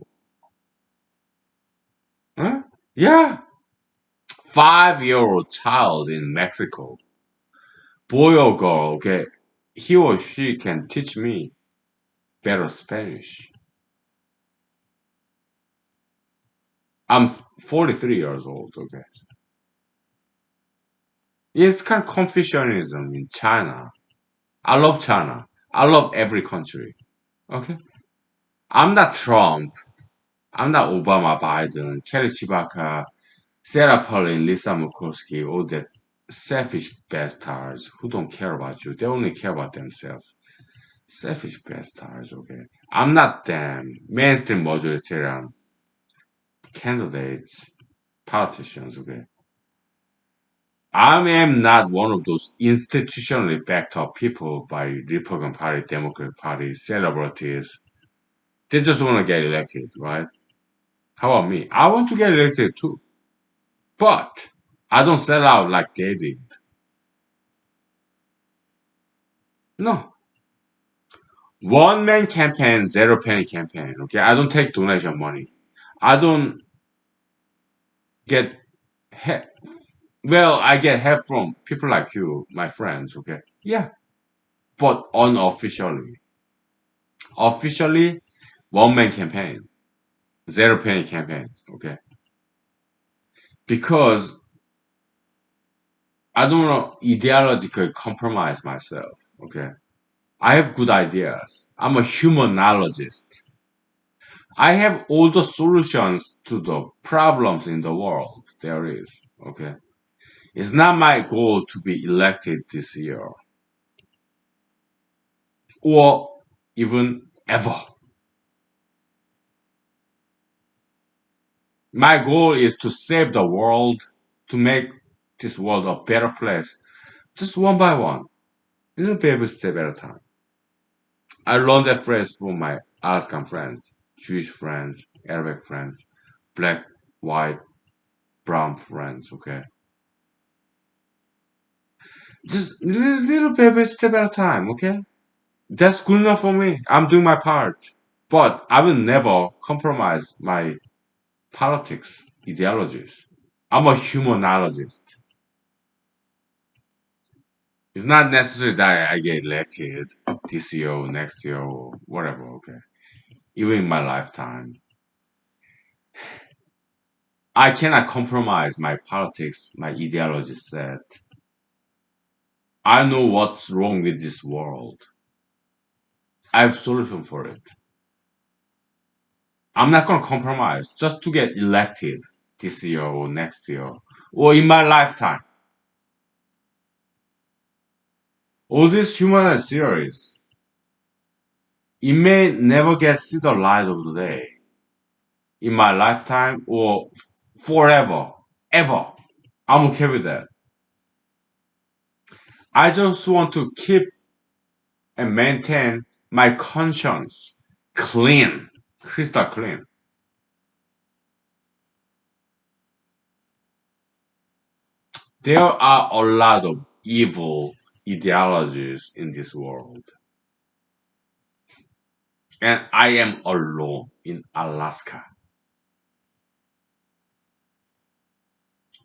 Huh? Yeah. 5-year-old child in Mexico, boy or girl, okay, he or she can teach me better Spanish. I'm 43 years old, okay. It's kind of Confucianism in China. I love China. I love every country. Okay. I'm not Trump. I'm not Obama, Biden, Kelly Chibaka, Sarah Palin, Lisa Murkowski, all that selfish bastards who don't care about you. They only care about themselves. Selfish bastards, okay? I'm not them mainstream majoritarian candidates, politicians, okay? I am not one of those institutionally backed up people by Republican Party, Democratic Party, celebrities. They just want to get elected, right? How about me? I want to get elected too. But I don't sell out like they did. No. One man campaign, zero penny campaign. Okay. I don't take donation money. I don't get help. Well, I get help from people like you, my friends. Okay. Yeah. But unofficially. Officially, one man campaign, zero penny campaign. Okay. Because I don't want to ideologically compromise myself. Okay. I have good ideas. I'm a humanologist. I have all the solutions to the problems in the world there is. Okay. It's not my goal to be elected this year or even ever. My goal is to save the world, to make this world a better place, just one by one, little baby step at a time. I learned that phrase from my Alaskan friends, Jewish friends, Arabic friends, black, white, brown friends, okay? Just little baby step at a time, okay? That's good enough for me. I'm doing my part. But I will never compromise my politics, ideologies. I'm a humanologist. It's not necessary that I get elected this year or next year or whatever, okay? Even in my lifetime. I cannot compromise my politics, my ideology set. I know what's wrong with this world. I have solution for it. I'm not gonna compromise just to get elected this year or next year or in my lifetime. All these human theories, it may never get see the light of the day in my lifetime or forever, ever. I'm okay with that. I just want to keep and maintain my conscience clean, crystal clean. There are a lot of evil ideologies in this world, and I am alone in Alaska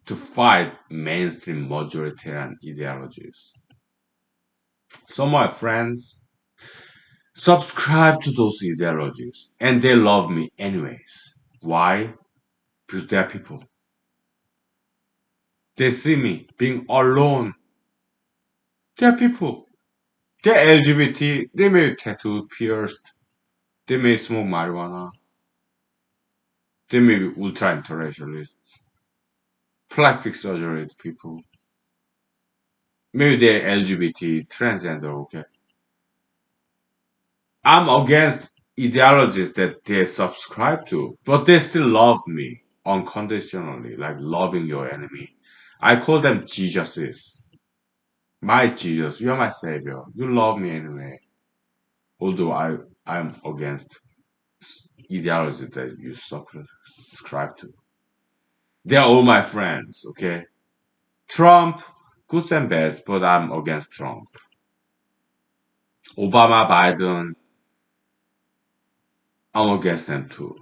to fight mainstream majoritarian ideologies. Some of my friends subscribe to those ideologies and they love me anyways. Why? Because they're people. They see me being alone. They're people. They're LGBT. They may be tattooed, pierced. They may smoke marijuana. They may be ultra interracialists. Plastic surgery people. Maybe they're LGBT, transgender, okay. I'm against ideologies that they subscribe to, but they still love me unconditionally, like loving your enemy. I call them Jesuses. My Jesus, you're my savior. You love me anyway. Although I'm against ideology that you subscribe to. They're all my friends, okay? Trump, good and bad, but I'm against Trump. Obama, Biden, I'm against them too.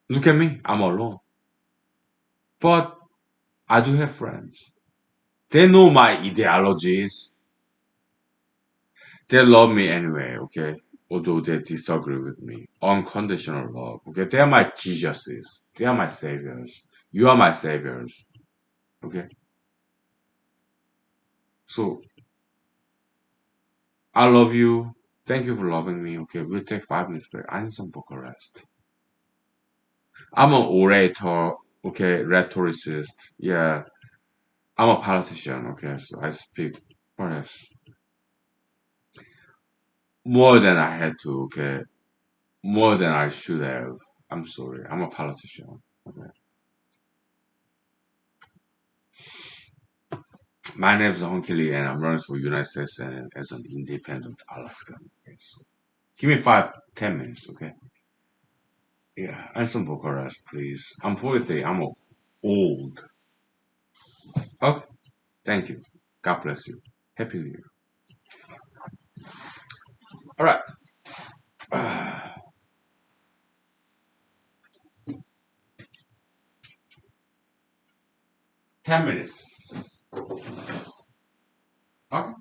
Look at me, I'm alone. But I do have friends. They know my ideologies. They love me anyway, okay? Although they disagree with me. Unconditional love, okay? They are my Jesuses. They are my saviors. You are my saviors, okay? So, I love you. Thank you for loving me, okay? We'll take 5 minutes break. I need some vocal rest. I'm an orator, okay? Rhetoricist, yeah. I'm a politician, okay? So I speak, what else? more than I had to. Okay, more than I should have. I'm sorry. I'm a politician. Okay. My name is Honkili, and I'm running for United States Senate as an independent Alaskan. Okay, so give me 5, 10 minutes, okay? Yeah, and some vocal rest, please. I'm 43. I'm old. Okay, thank you. God bless you. Happy New Year. All right. 10 minutes. Okay.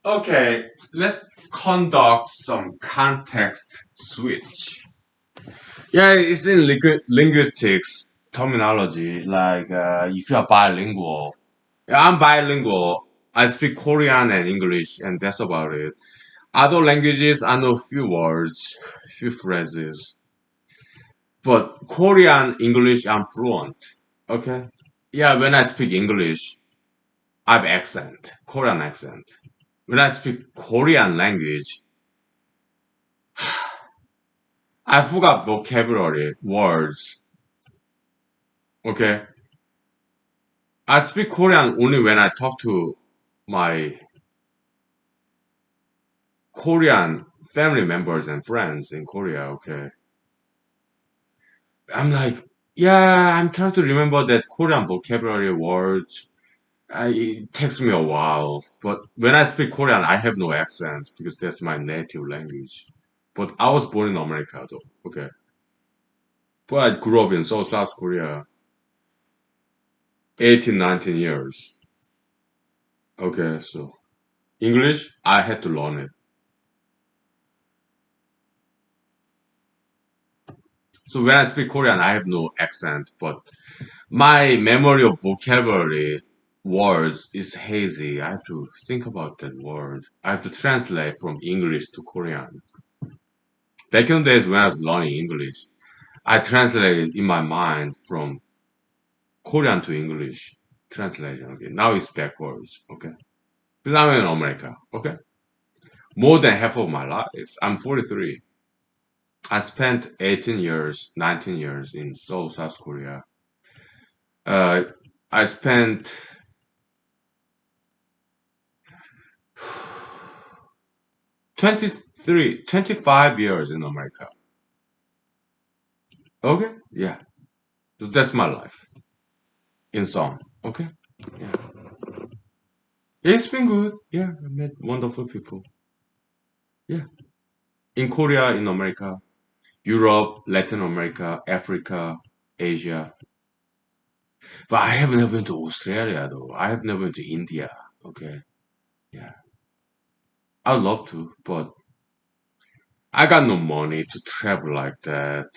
Okay, let's conduct some context switch. Yeah, it's in linguistics terminology. Like if you are bilingual, yeah, I'm bilingual. I speak Korean and English, and that's about it. Other languages, I know few words, few phrases. But Korean, English, I'm fluent. Okay. Yeah, when I speak English, I have accent, Korean accent. When I speak Korean language, I forgot vocabulary, words. Okay. I speak Korean only when I talk to my Korean family members and friends in Korea. Okay. I'm like, yeah, I'm trying to remember that Korean vocabulary words. It takes me a while, but when I speak Korean, I have no accent because that's my native language. But I was born in America, though. Okay, but I grew up in South Korea, 18, 19 years. Okay, so English, I had to learn it. So when I speak Korean, I have no accent, but my memory of vocabulary words is hazy. I have to think about that word. I have to translate from English to Korean. Back in the days when I was learning English, I translated in my mind from Korean to English translation. Okay, now it's backwards. Okay, because I'm in America. Okay, more than half of my life. I'm 43. I spent 18 years, 19 years in Seoul, South Korea. Uh, I spent 23, 25 years in America. Okay, yeah, so that's my life in song. Okay, yeah, it's been good. Yeah, I met wonderful people. Yeah, in Korea, in America. Europe, Latin America, Africa, Asia. But I have never been to Australia though. I have never been to India. Okay. Yeah. I'd love to, but I got no money to travel like that.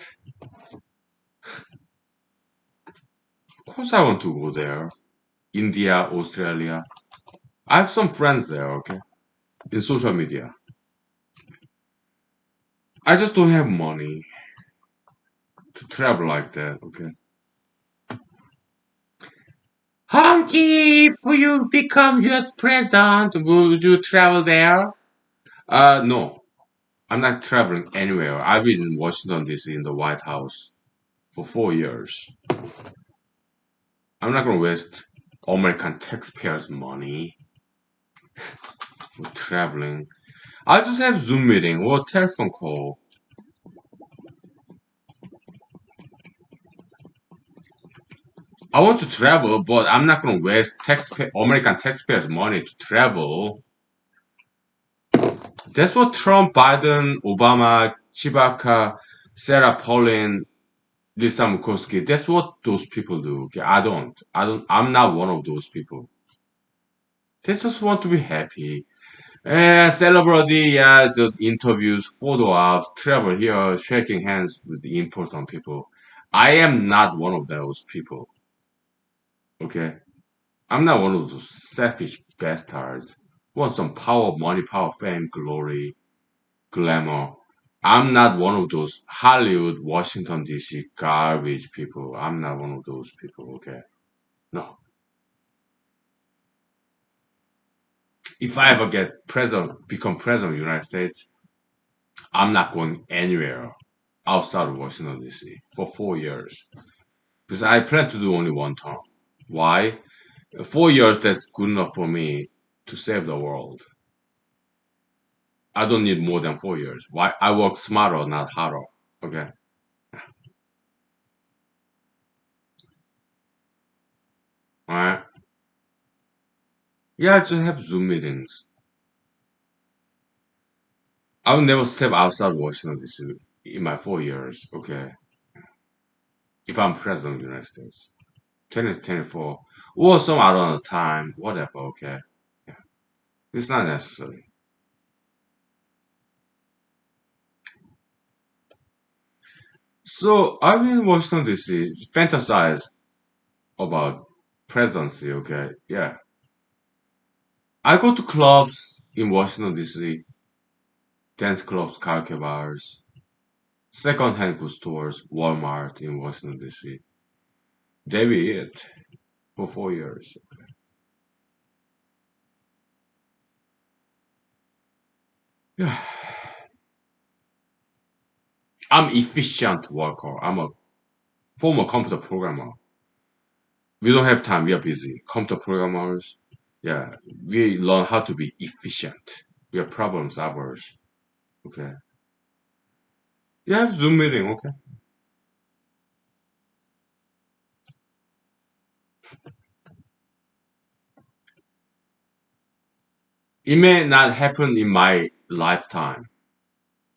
Of course I want to go there. India, Australia. I have some friends there, okay? In social media. I just don't have money to travel like that, okay? Honky, if you become US president, would you travel there? No. I'm not traveling anywhere. I've been in Washington, D.C. in the White House for 4 years. I'm not going to waste American taxpayers' money for traveling. I'll just have Zoom meeting or telephone call. I want to travel, but I'm not going to waste American taxpayers' money to travel. That's what Trump, Biden, Obama, Chewbacca, Sarah Palin, Lisa Murkowski, that's what those people do. Okay, I'm not one of those people. They just want to be happy. Celebrity, yeah, the interviews, photo ops, travel here, shaking hands with the important people. I am not one of those people. Okay, I'm not one of those selfish bastards who want some power, money, power, fame, glory, glamour. I'm not one of those Hollywood, Washington D.C. garbage people. I'm not one of those people. Okay, no. If I ever become president of the United States, I'm not going anywhere outside of Washington D.C. for 4 years because I plan to do only one term. Why? 4 years, that's good enough for me to save the world. I don't need more than 4 years. Why? I work smarter, not harder. Okay. All right. Yeah, I just have Zoom meetings. I will never step outside Washington D.C. in my 4 years. Okay. If I'm president of the United States, 2024 or some other time, whatever. Okay. Yeah. It's not necessary. So I'm in Washington D.C. Fantasize about presidency. Okay, yeah. I go to clubs in Washington D.C. Dance clubs, karaoke bars, second-hand goods stores, Walmart in Washington D.C. They be it for 4 years. Yeah, I'm efficient worker. I'm a former computer programmer. We don't have time. We are busy. Computer programmers. Yeah, we learn how to be efficient. We are problem solvers. Okay. You have Zoom meeting. Okay. It may not happen in my lifetime,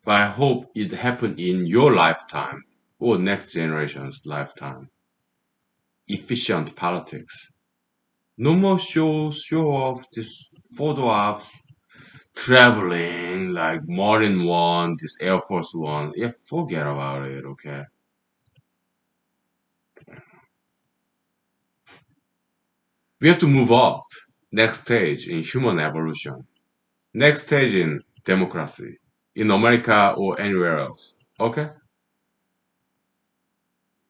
but I hope it happen in your lifetime or next generation's lifetime. Efficient politics. No more show off, this photo ops, traveling like Marine One, this Air Force One. Yeah, forget about it, okay? We have to move up. Next stage in human evolution. Next stage in democracy. In America or anywhere else. Okay?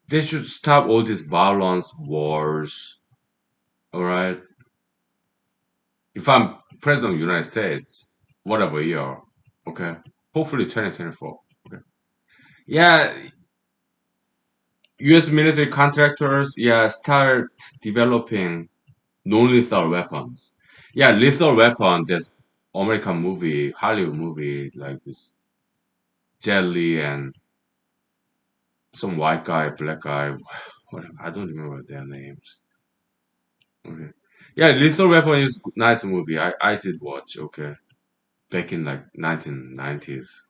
They should stop all this violence, wars. Alright? If I'm president of the United States, whatever year, okay? Hopefully 2024. Okay. Yeah, US military contractors, yeah, start developing non-lethal weapons. Yeah, lethal weapon, this American movie, Hollywood movie, like this Jet Li and some white guy, black guy, whatever. I don't remember their names. Okay. Yeah, Lethal Weapon is nice movie. I did watch, okay. Back in like 1990s.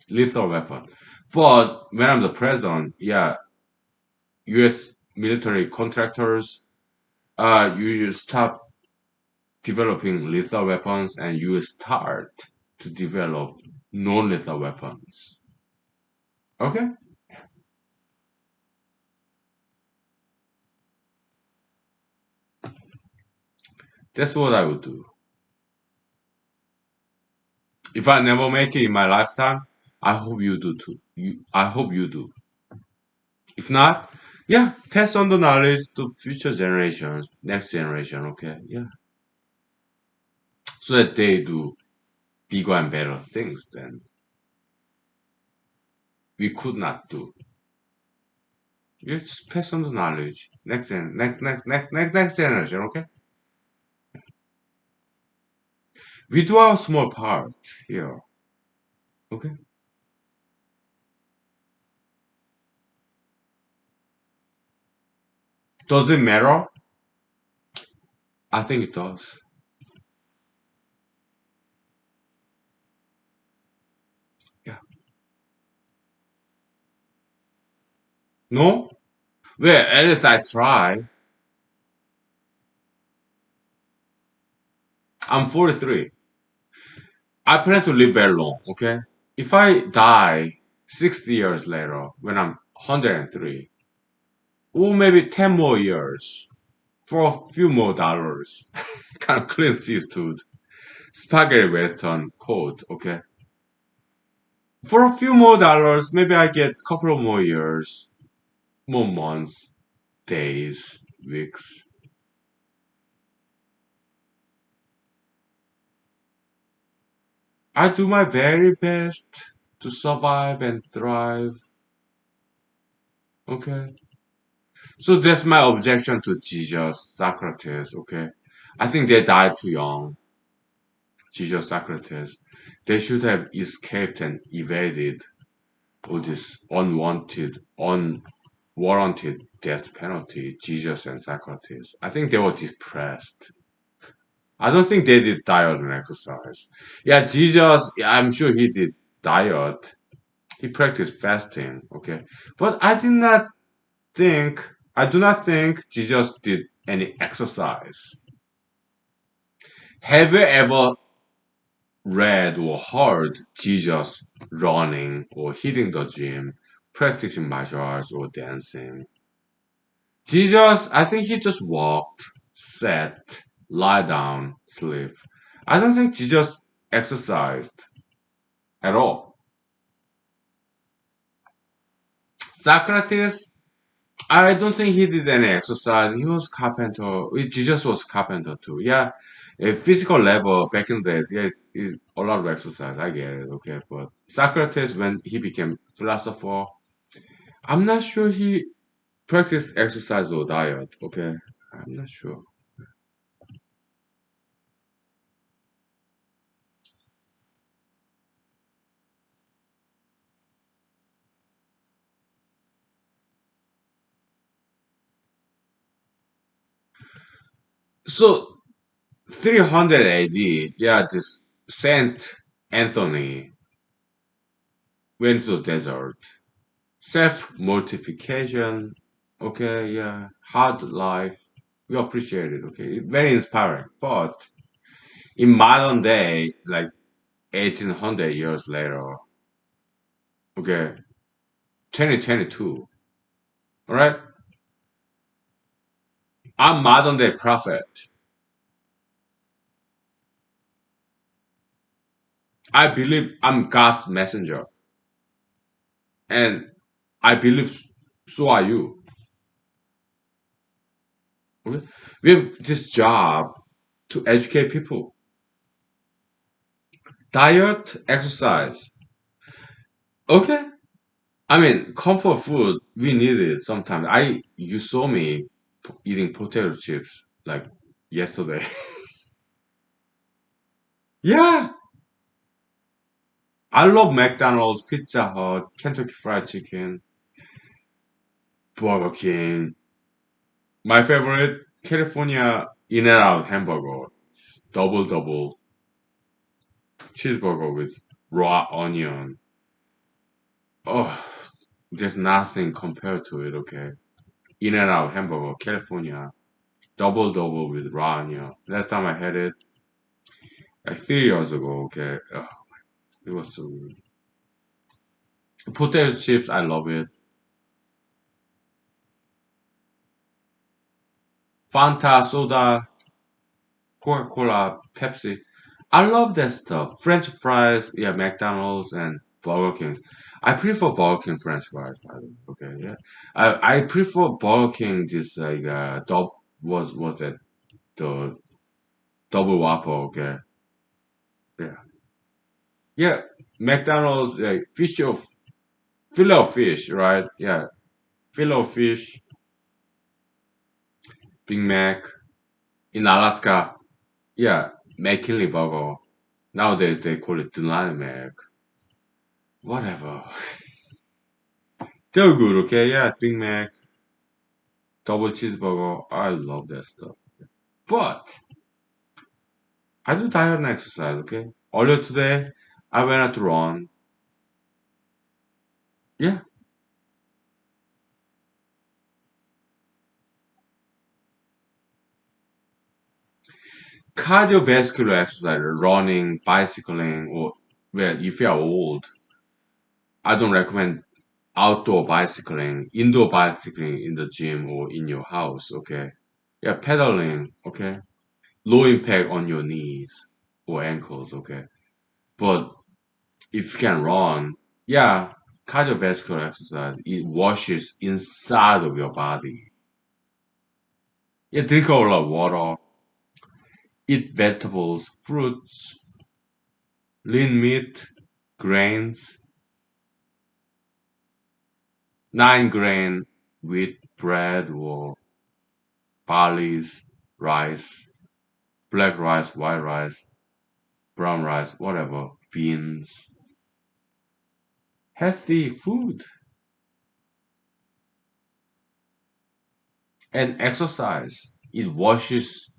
Lethal Weapon. But when I'm the president, yeah, US military contractors, you should stop developing lethal weapons and you start to develop non-lethal weapons. Okay? That's what I would do. If I never make it in my lifetime, I hope you do too. I hope you do. If not, yeah, pass on the knowledge to future generations, next generation, okay? Yeah. So that they do bigger and better things than we could not do. Just pass on the knowledge. Next generation, okay? We do our small part here, okay? Does it matter? I think it does. Yeah. No? Well, at least I try. I'm 43. I plan to live very long, okay? If I die 60 years later when I'm 103, or maybe 10 more years for a few more dollars, kind of Clint Eastwood, spaghetti western code, okay? For a few more dollars, maybe I get a couple of more years, more months, days, weeks. I do my very best to survive and thrive, okay? So that's my objection to Jesus, Socrates, okay? I think they died too young, Jesus, Socrates. They should have escaped and evaded all this unwarranted death penalty, Jesus and Socrates. I think they were depressed. I don't think they did diet and exercise. Yeah, Jesus, yeah, I'm sure he did diet. He practiced fasting, okay? But think, I do not think Jesus did any exercise. Have you ever read or heard Jesus running or hitting the gym, practicing martial arts or dancing. Jesus, I think he just walked, sat, lie down, sleep. I don't think Jesus exercised at all. Socrates, I don't think he did any exercise. He was carpenter. Jesus was carpenter too. Yeah, a physical level back in the days, yeah, it's a lot of exercise. I get it, okay. But Socrates, when he became philosopher, I'm not sure he practiced exercise or diet. Okay, I'm not sure. So 300 AD, yeah, this Saint Anthony went to the desert. Self mortification, okay, yeah, hard life. We appreciate it, okay, very inspiring. But in modern day, like 1800 years later, okay, 2022, all right, I'm modern day prophet. I believe I'm God's messenger, and I believe so are you. Okay? We have this job to educate people. Diet, exercise. Okay. I mean, comfort food, we need it sometimes. You saw me eating potato chips like yesterday. Yeah. I love McDonald's, Pizza Hut, Kentucky Fried Chicken, Burger King. My favorite, California In-N-Out hamburger. Double cheeseburger with raw onion. Oh, there's nothing compared to it, okay? In-N-Out hamburger, California. Double with raw onion. Last time I had it, like 3 years ago, okay? Ugh, it was so good. Potato chips, I love it. Fanta, soda, Coca-Cola, Pepsi. I love that stuff. French fries, yeah, McDonald's and Burger King. I prefer Burger King French fries, by the way. Okay, yeah. I prefer Burger King this was that the double whopper, okay. Yeah. Yeah. McDonald's fish of fillet of fish, right? Yeah. Fillet of fish, Big Mac in Alaska. Yeah, McKinley Burger. Nowadays they call it Denali Mac. Whatever. They're good, okay? Yeah, Big Mac, double cheeseburger. I love that stuff. But I do diet and exercise, okay? Earlier today, I went out to run. Yeah, cardiovascular exercise, running, bicycling, or well, if you're old, I don't recommend outdoor bicycling, indoor bicycling in the gym or in your house, okay? Yeah, pedaling, okay? Low impact on your knees or ankles, okay? But if you can run, yeah, cardiovascular exercise, it washes inside of your body. Yeah, drink a lot of water, eat vegetables, fruits, lean meat, grains, 9 grain wheat bread or barley's, rice, black rice, white rice, brown rice, whatever, beans, healthy food, and exercise. It washes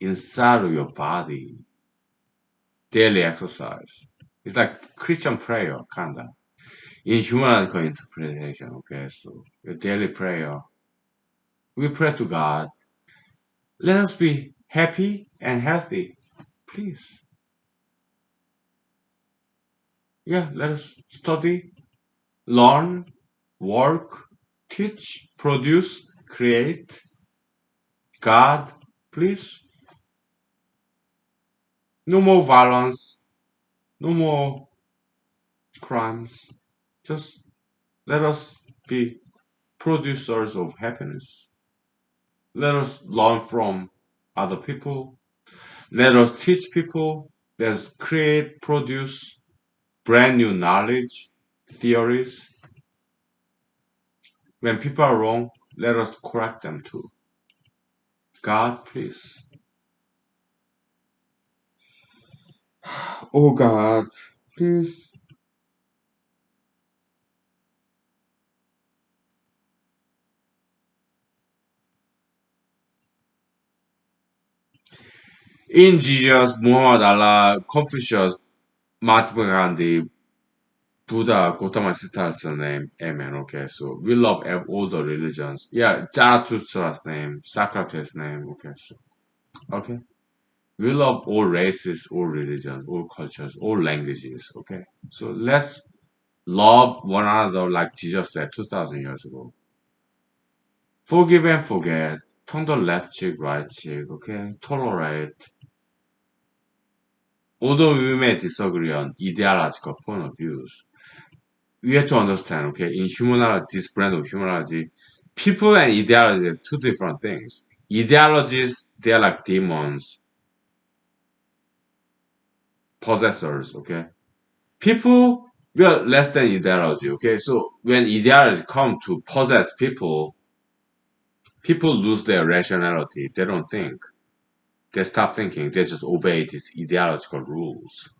inside of your body. Daily exercise. It's like Christian prayer, kinda. In humanological interpretation, okay, so your daily prayer. We pray to God. Let us be happy and healthy, please. Yeah, let us study, learn, work, teach, produce, create. God, please. No more violence, no more crimes. Just let us be producers of happiness. Let us learn from other people. Let us teach people. Let us create, produce brand new knowledge, theories. When people are wrong, let us correct them too. God, please. Oh God, please. In Jesus, Muhammad, Allah, Confucius, Mahatma Gandhi, Buddha, Gautama Siddhartha's name. Amen. Okay, so we love all the religions. Yeah, Zarathustra's name, Socrates' name. Okay, so okay. We love all races, all religions, all cultures, all languages. Okay, so let's love one another like Jesus said 2,000 years ago. Forgive and forget. Turn the left cheek, right cheek. Okay, tolerate. Although we may disagree on ideological point of views, we have to understand, okay, in humanology, this brand of humanology, people and ideology are two different things. Ideologies, they're like demons, possessors, okay? People, we are less than ideology, okay? So when ideology come to possess people, people lose their rationality. They don't think. They stop thinking. They just obey these ideological rules.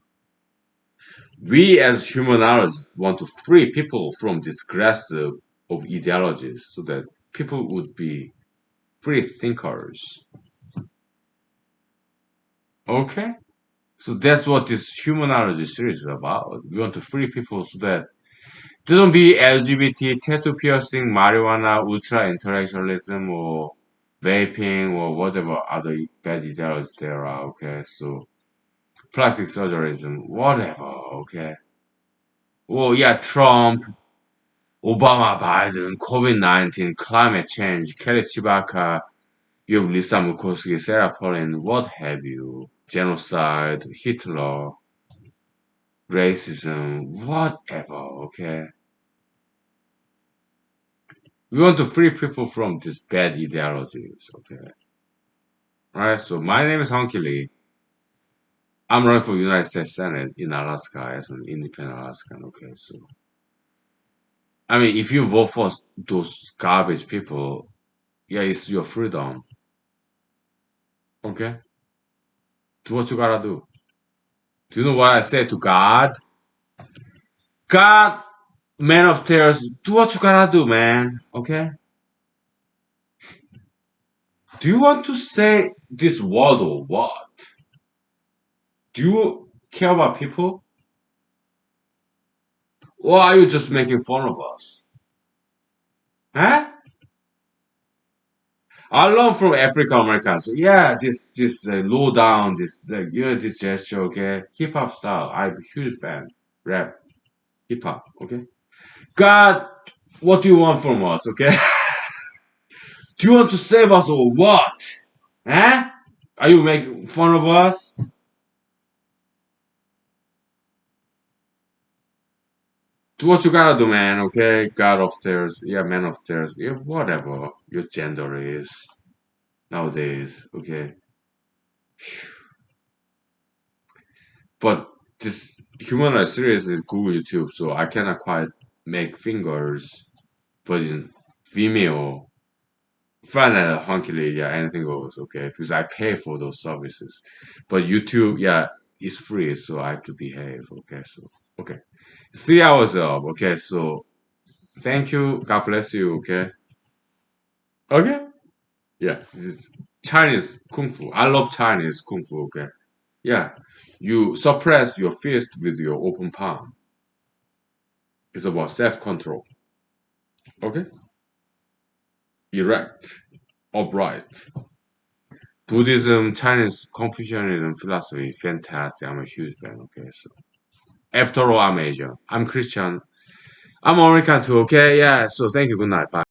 We as humanologists want to free people from this grasp of ideologies so that people would be free thinkers. Okay? So that's what this humanology series is about. We want to free people so that they don't be LGBT, tattoo piercing, marijuana, ultra intellectualism, or vaping, or whatever other bad ideologies there are. Okay? So plastic surgerism, whatever. Okay? Oh, yeah, Trump, Obama, Biden, COVID-19, climate change, Kelly Chibaka, you have Lisa Murkowski, Sarah Palin, what have you, genocide, Hitler, racism, whatever, okay? We want to free people from these bad ideologies, okay? Alright, so my name is Honky Lee. I'm running for United States Senate in Alaska as an independent Alaskan, okay? So, I mean, if you vote for those garbage people, yeah, it's your freedom, okay? Do what you gotta do. Do you know what I say to God? God, man upstairs, do what you gotta do, man. Okay? Do you want to say this word or what? Do you care about people? Or are you just making fun of us? Huh? I learned from African Americans. Yeah, this low down, this this gesture, okay? Hip hop style. I'm a huge fan. Rap, hip hop, okay? God, what do you want from us, okay? Do you want to save us or what? Huh? Are you making fun of us? Do what you gotta do, man, okay? God upstairs. Yeah, man upstairs. Yeah, whatever your gender is nowadays, okay? But this humanoid series is Google YouTube, so I cannot quite make fingers. But in Vimeo, find a hunky lady, yeah, anything goes, okay? Because I pay for those services. But YouTube, yeah, it's free, so I have to behave, okay? So, okay. It's 3 hours up, okay? So, thank you. God bless you, okay? Okay? Yeah, this is Chinese kung fu. I love Chinese kung fu. Okay, yeah, you suppress your fist with your open palm. It's about self-control. Okay, erect, upright. Buddhism, Chinese Confucianism philosophy, fantastic. I'm a huge fan. Okay, so After all, I'm Asian. I'm Christian. I'm American too. Okay, yeah. So thank you. Good night. Bye.